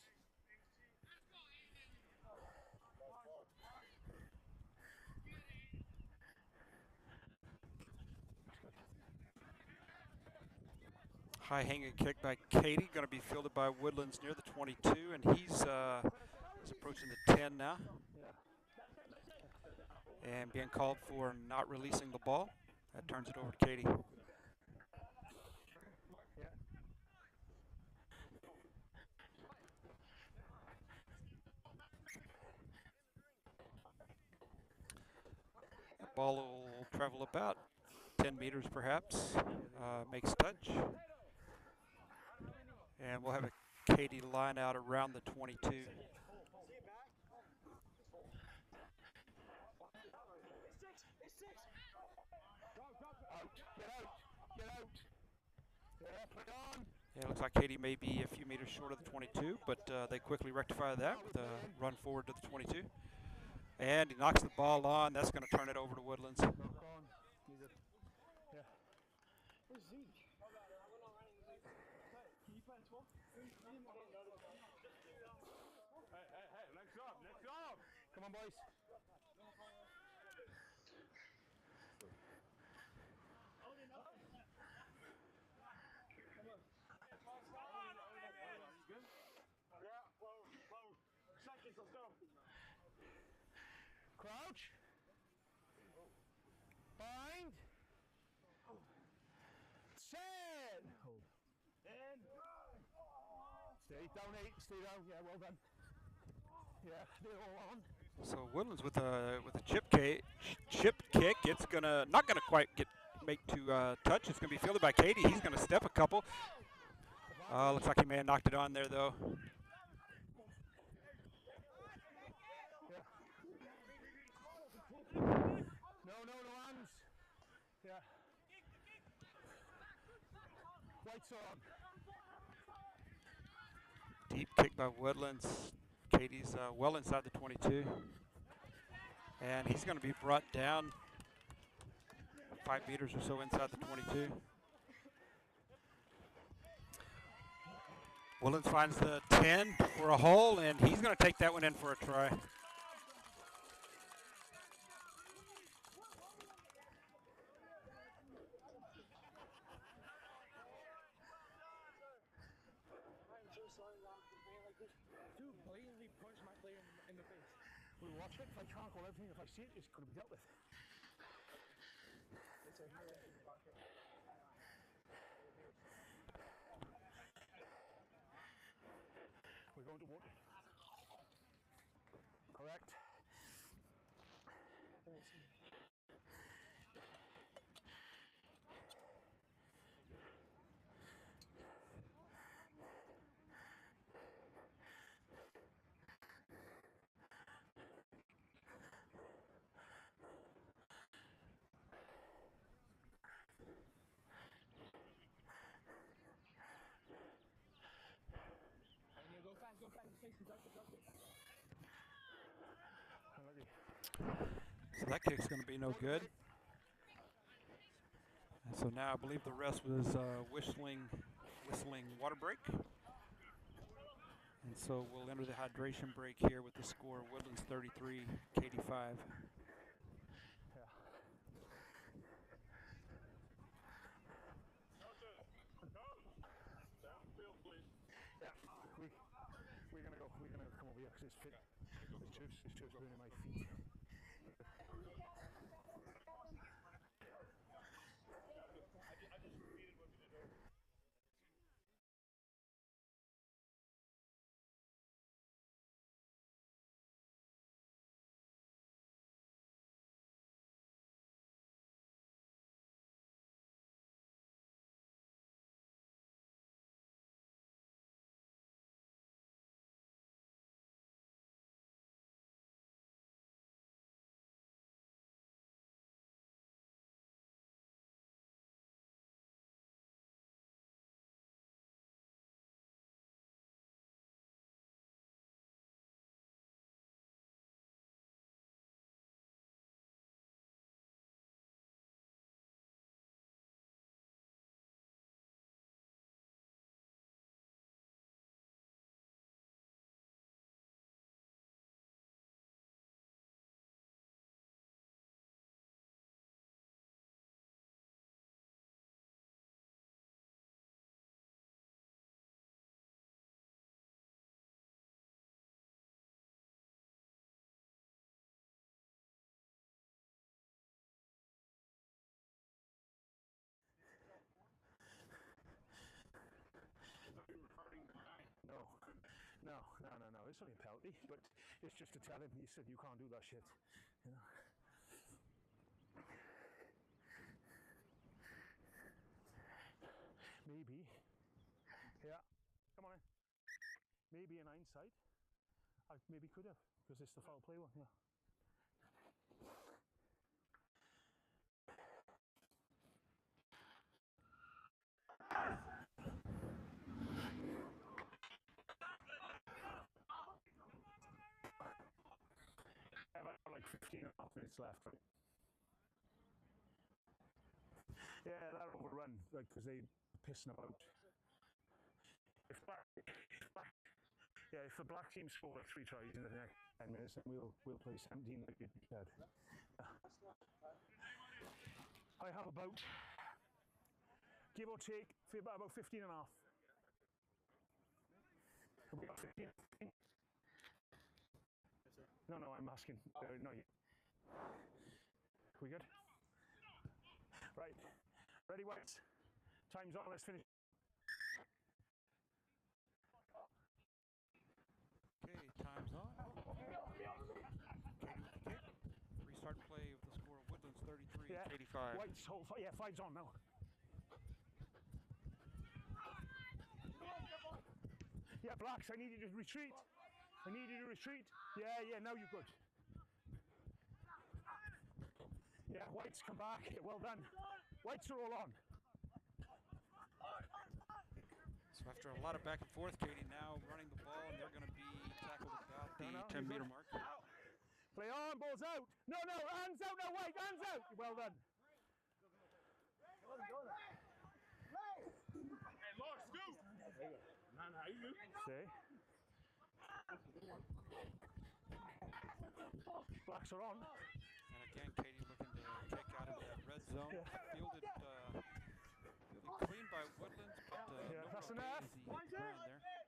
High hanging kick by Katy, going to be fielded by Woodlands near the 22, and he's approaching the 10 now. And being called for not releasing the ball. That turns it over to Katy. The ball will travel about 10 meters perhaps, makes touch. And we'll have a Katy line out around the 22. Yeah, it looks like Katy may be a few meters short of the 22, but they quickly rectify that with a run forward to the 22. And he knocks the ball on. That's going to turn it over to Woodlands. Hey, next up, next up. Come on, boys. Crouch. Bind. Set. Hold. And stay down 8. Stay down. Yeah, well done. Yeah, they're all on. So Woodlands with a chip kick. It's not gonna quite make to touch. It's gonna be fielded by Katy. He's gonna step a couple. Looks like he may have knocked it on there though. No hands. Yeah. Lights on. Deep kick by Woodlands. Katy's well inside the 22. And he's going to be brought down 5 meters or so inside the 22. Woodlands finds the 10 for a hole, and he's going to take that one in for a try. We'll watch it. If I can't call everything, if I see it, it's going to be dealt with. We're going to water. Correct. So that kick's going to be no good. And so now I believe the rest was whistling water break. And so we'll enter the hydration break here with the score: Woodlands 33, Katy 5. We're gonna come over here because it's fit. It's just burning my feet. No. It's only a penalty, but it's just to tell him. He said you can't do that shit. You know. Maybe. Yeah. Come on in. Maybe in hindsight, I maybe could have, because it's the foul play one. Yeah. Like 15 and a half minutes left, right? Yeah, that overrun, like, because they were pissing about. If the black team score 3 tries in the next 10 minutes, then we'll play 17 like we said. I have about, give or take, about 15 and a half. Have we got 15? No, I'm asking. No, we good? Right. Ready, Whites? Time's on, let's finish. Okay, time's on. Katy with the kick. Restart play with the score: Woodlands 33, Yeah. Katy 5. Whites, hold, yeah, 5's on now. Yeah, Blacks, I need you to retreat. Yeah, now you're good. Yeah, Whites, come back. Well done. Whites are all on. So after a lot of back and forth, Katy now running the ball, and they're going to be tackled at about the 10-meter mark. Play on, balls out. No, hands out now, White, hands out. Well done. Hey, Lord, scoop! See? Blacks are on. And again, Katy looking to kick out of that red zone. Fielded clean by Woodlands, but no that's real enough. gain as he ran there.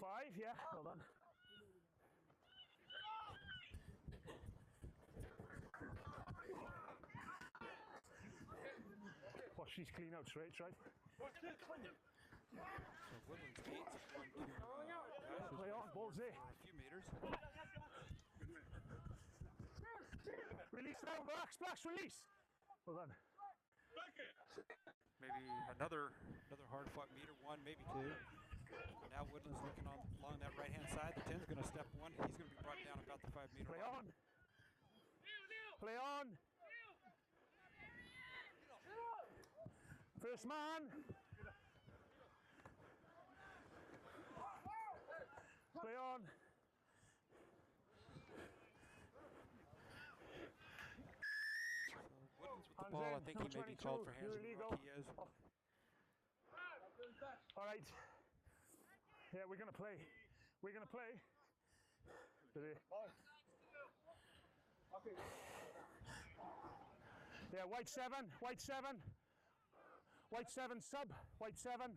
5, yeah, well done. she's clean out straight, right? So Woodlands 8's going to Play on, ball's there. for a few meters. Release now, relax, Splash, release. Well done. Maybe another. Another hard-fought meter, one, maybe two. Now Woodlands looking along that right-hand side. The 10's going to step one. He's going to be brought down about the 5 meter Play line. on. Play on. First man. Play on. Woodlands with the Hands ball. in, I think he number may be called 22, for hands in the illegal. ruck. He is. All right. Yeah, we're gonna play. We're gonna play. Yeah, white 7, white 7, white 7 sub, white 7,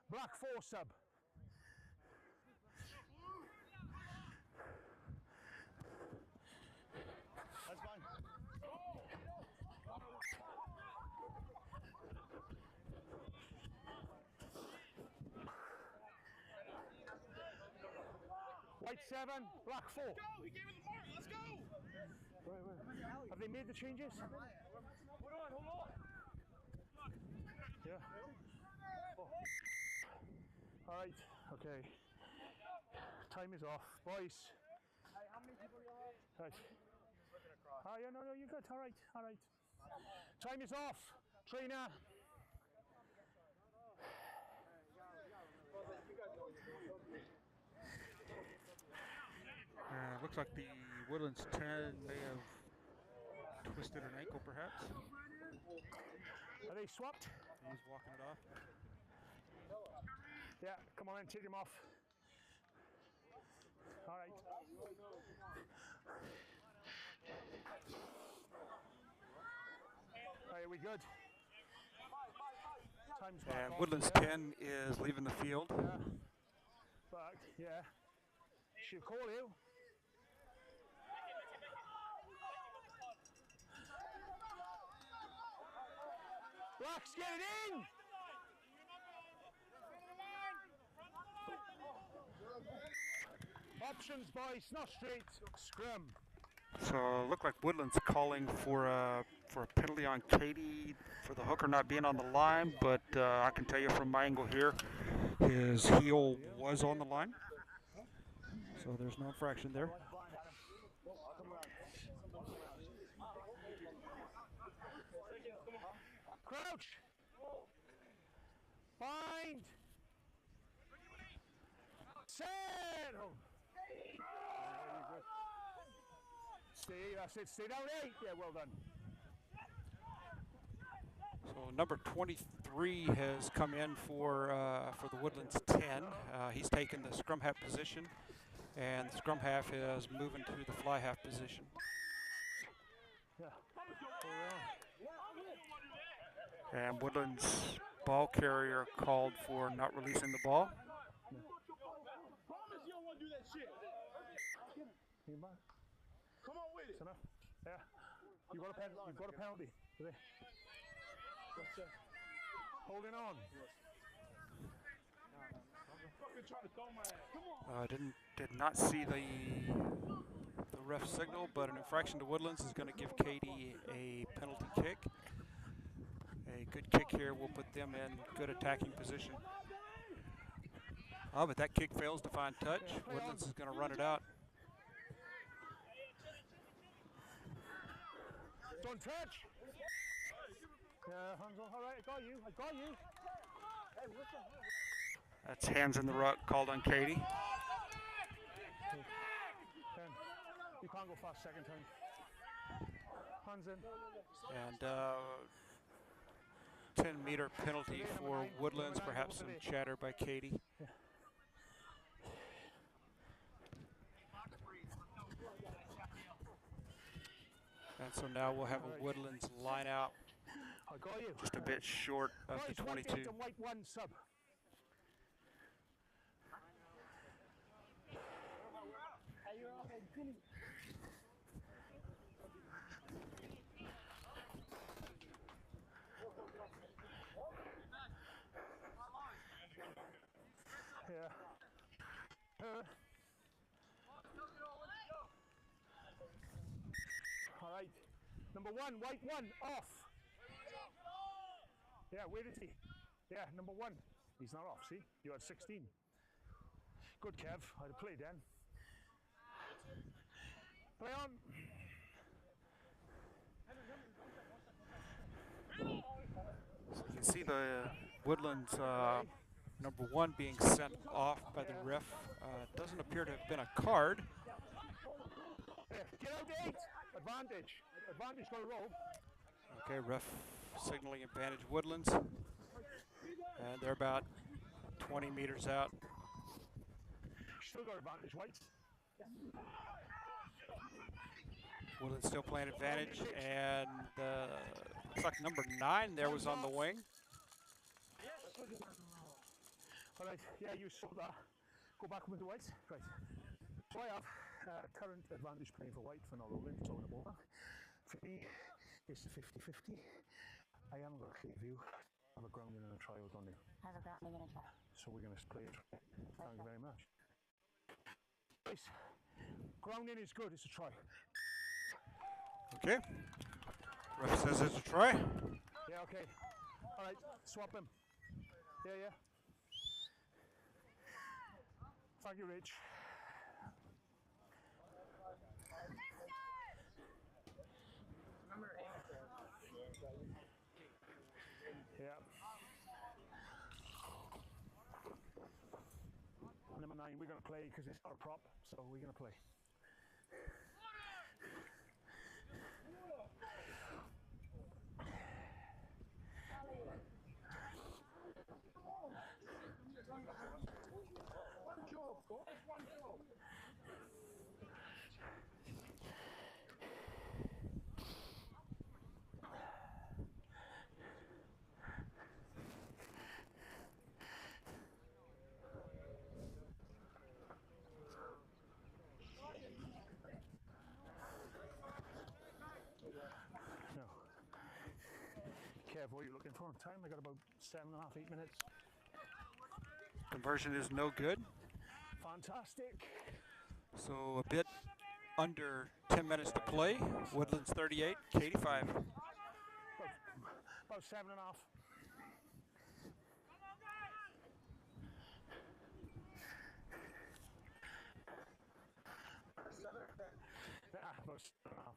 black 4 sub. That's fine. White 7, black 4. Go! He gave it the mark. Let's go! Right. Have they made the changes? Hold on. Yeah. Oh. All right. Okay. Time is off, boys. Hey, how many people do you have? Right. Oh yeah, no, you're good. All right, all right. Time is off, trainer. Looks like the Woodlands 10 may have twisted an ankle, perhaps. Are they swapped? He's walking it off. Yeah. Come on, then, take him off. All right. Are we good? Time's back And off, Woodlands yeah. 10 is leaving the field. Yeah. Back, yeah. She'll call you. Blacks, get it in! Options, boys, not straight. Scrum. So look like Woodlands calling for a penalty on Katy for the hooker not being on the line, but I can tell you from my angle here, his heel was on the line. So there's no infraction there. Crouch. Bind. Settle. Stay, that's it. Stay down 8. Yeah, well done. So number 23 has come in for the Woodlands 10. He's taken the scrum half position, and the scrum half is moving to the fly half position. Yeah. And Woodlands ball carrier called for not releasing the ball. Promise you don't want to do that shit. Come on with it. It's enough. Yeah. You've got a penalty. You've got a penalty. Today. Holding on. Fucking trying to throw my ass. Come on. Did not see the ref signal, but an infraction to Woodlands is going to give Katy a penalty kick. A good kick here will put them in good attacking position. Oh, but that kick fails to find touch. Woodlands is going to run it out. Don't touch. Yeah, hands off. All right, I got you. I got you. That's hands in the ruck called on Katy. 10. You can't go fast second time. Hands in. And 10-meter penalty for Woodlands, perhaps some chatter by Katy. And so now we'll have a Woodlands line out I got you. just a bit short of the Boys, white 22. 8 and white 1 sub. All right. Number 1, white 1, off. Yeah, where is he? Yeah, number 1. He's not off, see? You had 16. Good, Kev. I'd have played then. Play on. So you can see the Woodlands number 1 being sent off by the ref. Doesn't appear to have been a card. Get out to 8. Advantage. Advantage got to roll. Okay, ref signaling advantage Woodlands. And they're about 20 meters out. Still got advantage, white. Woodlands still playing advantage, and looks like number 9 there was on the wing. All right, yeah, you saw that. Go back with the whites. Right. So I have current advantage playing for white for not rolling, throwing the ball. For me, it's 50-50. I haven't got a clear view. I have a grounding and a trial, don't you? I have a grounding and a try. So we're going to play it. Thank you very much. Nice. Grounding is good, it's a try. Okay. Ref says it's a try. Yeah, okay. All right, swap him. Yeah, yeah. Thank you, Rich. Yeah. Number 9, we're going to play because it's not a prop, so we're going to play. Kev, what are you looking for in time? I got about 7.5, 8 minutes. Conversion is no good. Fantastic. So a bit under 10 minutes to play. Woodlands 38, Katy 5. About 7.5. About 7.5.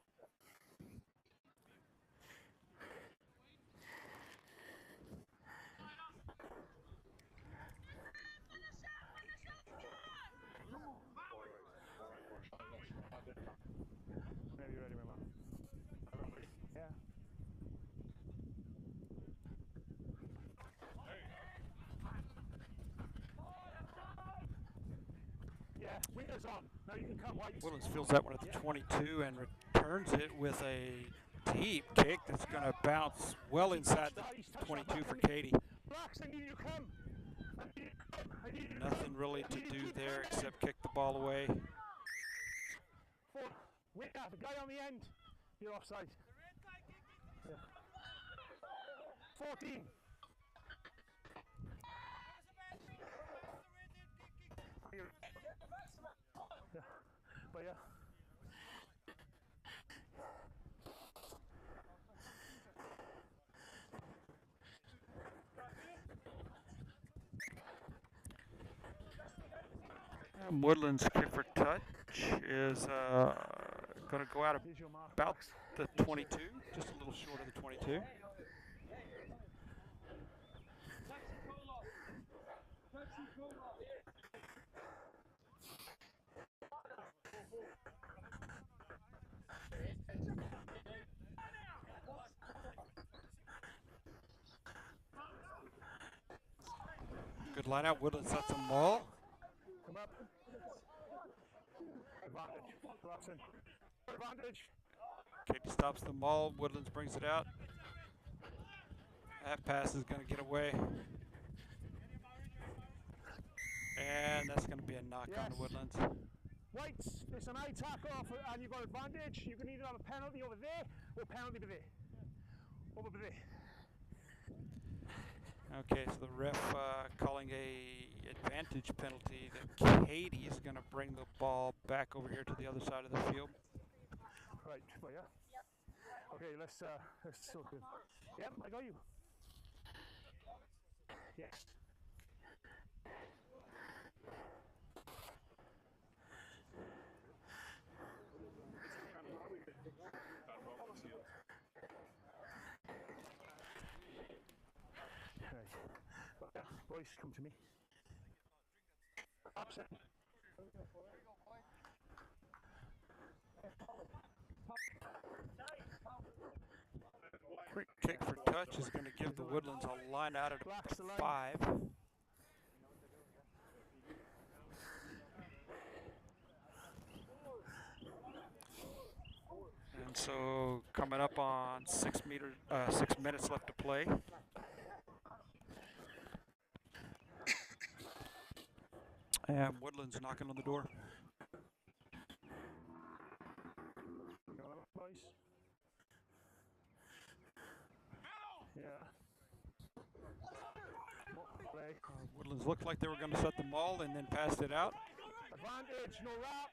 Whenever you're ready, my man. Yeah. Yeah, winner's on. Now you can come, white. Woodlands fills that one at the 22 and returns it with a deep kick that's going to bounce well inside the 22 for Katy. Blacks, I need you to come. Nothing really to do there except kick the ball away. Wait, the guy on the end. You're offside. Yeah. 14. Yeah. But yeah. And Woodlands kick for touch is going to go out about the 22, Just a little short of the 22. Good line out. Woodlands sets a maul. Come up. Advantage. Collapse in. Advantage. Katy stops the maul. Woodlands brings it out. That pass is going to get away. And that's going to be a knock on to Woodlands. Whites, it's an eye tackle off and you've got advantage. You can either have a penalty over there or penalty over there. Over there. Okay, so the ref calling a advantage penalty that Katy is going to bring the ball back over here to the other side of the field. Right, well, yeah. Okay, let's so good. Yep, I got you. Yeah. Right. Boys, come to me. Upset. Quick kick for touch is going to give the Woodlands a line out at about 5. And so coming up on 6 minutes left to play. And Woodlands knocking on the door. Woodlands looked like they were going to set the maul and then passed it out. Advantage, no wrap.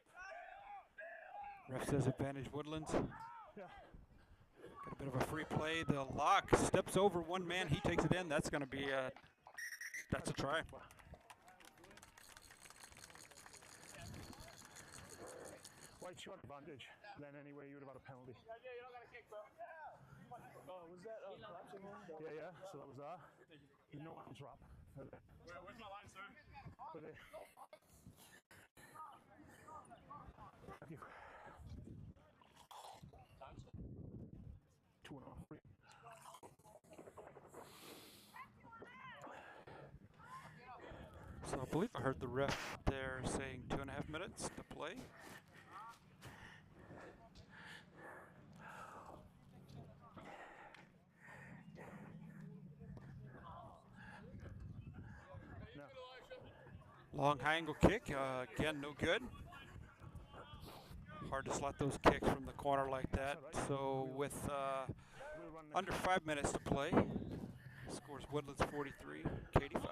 Ref says advantage Woodlands. Yeah. Got a bit of a free play. The lock steps over one man. He takes it in. That's going to be that's a try. White shot advantage. Then anyway, you would have had a penalty. Oh, was that collapsing one? Yeah, so that was that. No hands wrap. Where's my line, sir? Thank you. 2.5, 3. So I believe I heard the ref there saying 2.5 minutes to play. Long high angle kick, again, no good. Hard to slot those kicks from the corner like that. So with under 5 minutes to play, scores Woodlands 43, Katy 5.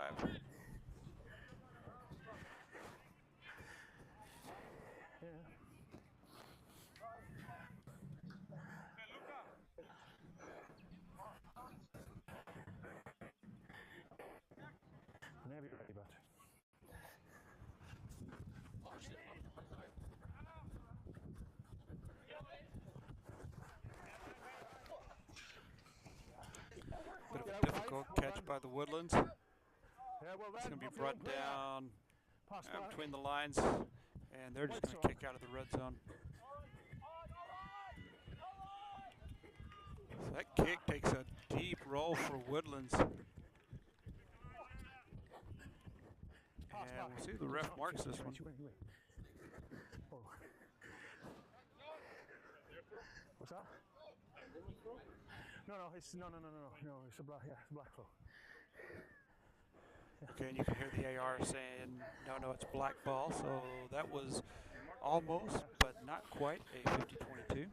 Whenever you're ready, but. Bit of a difficult catch by the Woodlands. It's going to be brought down between the lines, and they're just going to kick out of the red zone. So that kick takes a deep roll for Woodlands. And we'll see if the ref marks this one. What's that? No, it's no, it's a black, black throw. Okay, and you can hear the AR saying, no, it's black ball. So that was almost, but not quite, a 50-22.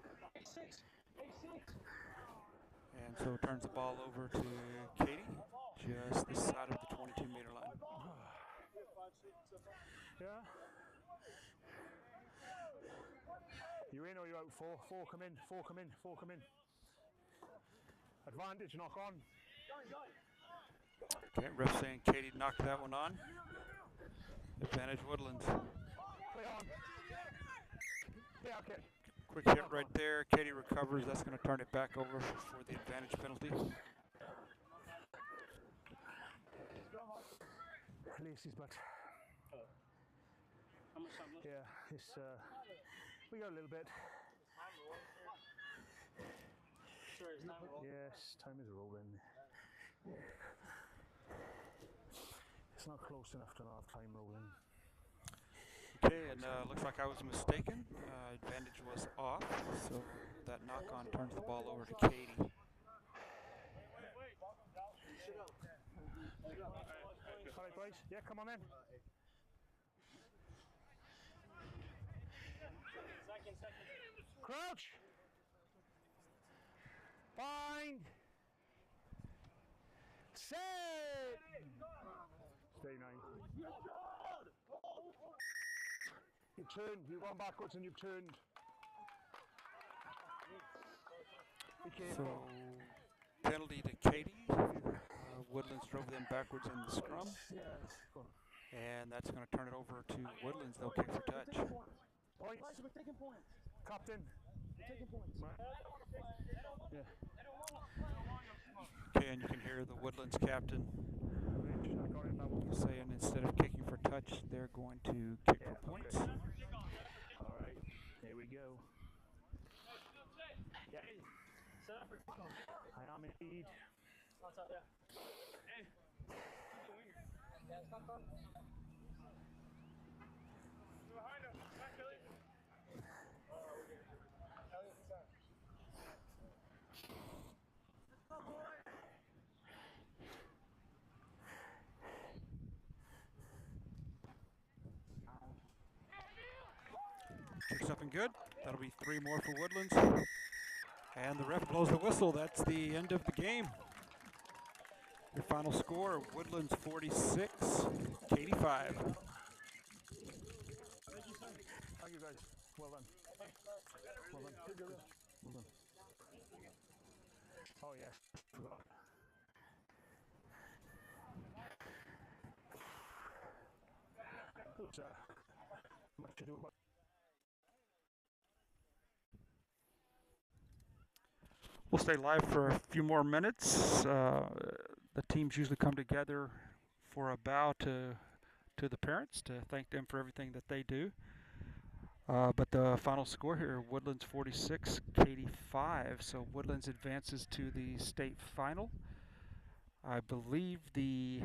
And so it turns the ball over to Katy, just this side of the 22-meter line. Yeah. You in or you out? Four come in. Advantage, knock on. Okay, ref saying Katy knocked that one on. Advantage Woodlands. Play on. Yeah, okay. Quick hit right there. Katy recovers. That's going to turn it back over for the advantage penalty. Lacey's but How much time left? yeah, it's we got a little bit. Sure, it's not rolling. Yes, time is rolling. It's not close enough to not have time rolling. Okay, and looks like I was mistaken. Advantage was off, so that knock-on turns the ball over to Katy. All right, boys. Yeah, come on in. Crouch. Bind. Set. Stay 9. You've turned. You've gone backwards and you've turned. Be careful. So, penalty to Katy. Woodlands drove them backwards in the scrum. Yes. Go on. And that's going to turn it over to Woodlands. They'll kick for touch. Points. Guys, we're taking points. Captain. We're taking points. Yeah. Okay, and you can hear the Woodlands captain I got it now. saying instead of kicking for touch, they're going to kick for points. Okay. All right. Here we go. Yeah. I am indeed. What's up there? Yeah, stop, stop. Behind us. Back, Billy. Kicks up and good. That'll be 3 more for Woodlands. And the ref blows the whistle. That's the end of the game. Your final score, Woodlands 46, Katy 5. Thank you, guys. Well done. Well done. Well done. Oh, yeah. Forgot. Oops, much to do about. We'll stay live for a few more minutes. The teams usually come together for a bow to the parents to thank them for everything that they do. But the final score here, Woodlands 46, Katy 5. So Woodlands advances to the state final. I believe the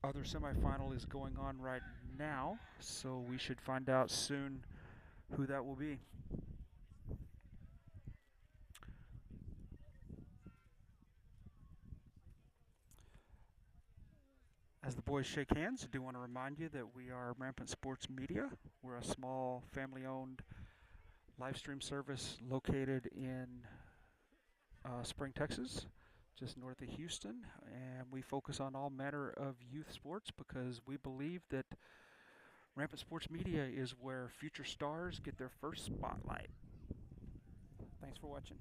other semifinal is going on right now, so we should find out soon who that will be. As the boys shake hands, I do want to remind you that we are Rampant Sports Media. We're a small family-owned live stream service located in Spring, Texas, just north of Houston, and we focus on all manner of youth sports because we believe that Rampant Sports Media is where future stars get their first spotlight. Thanks for watching.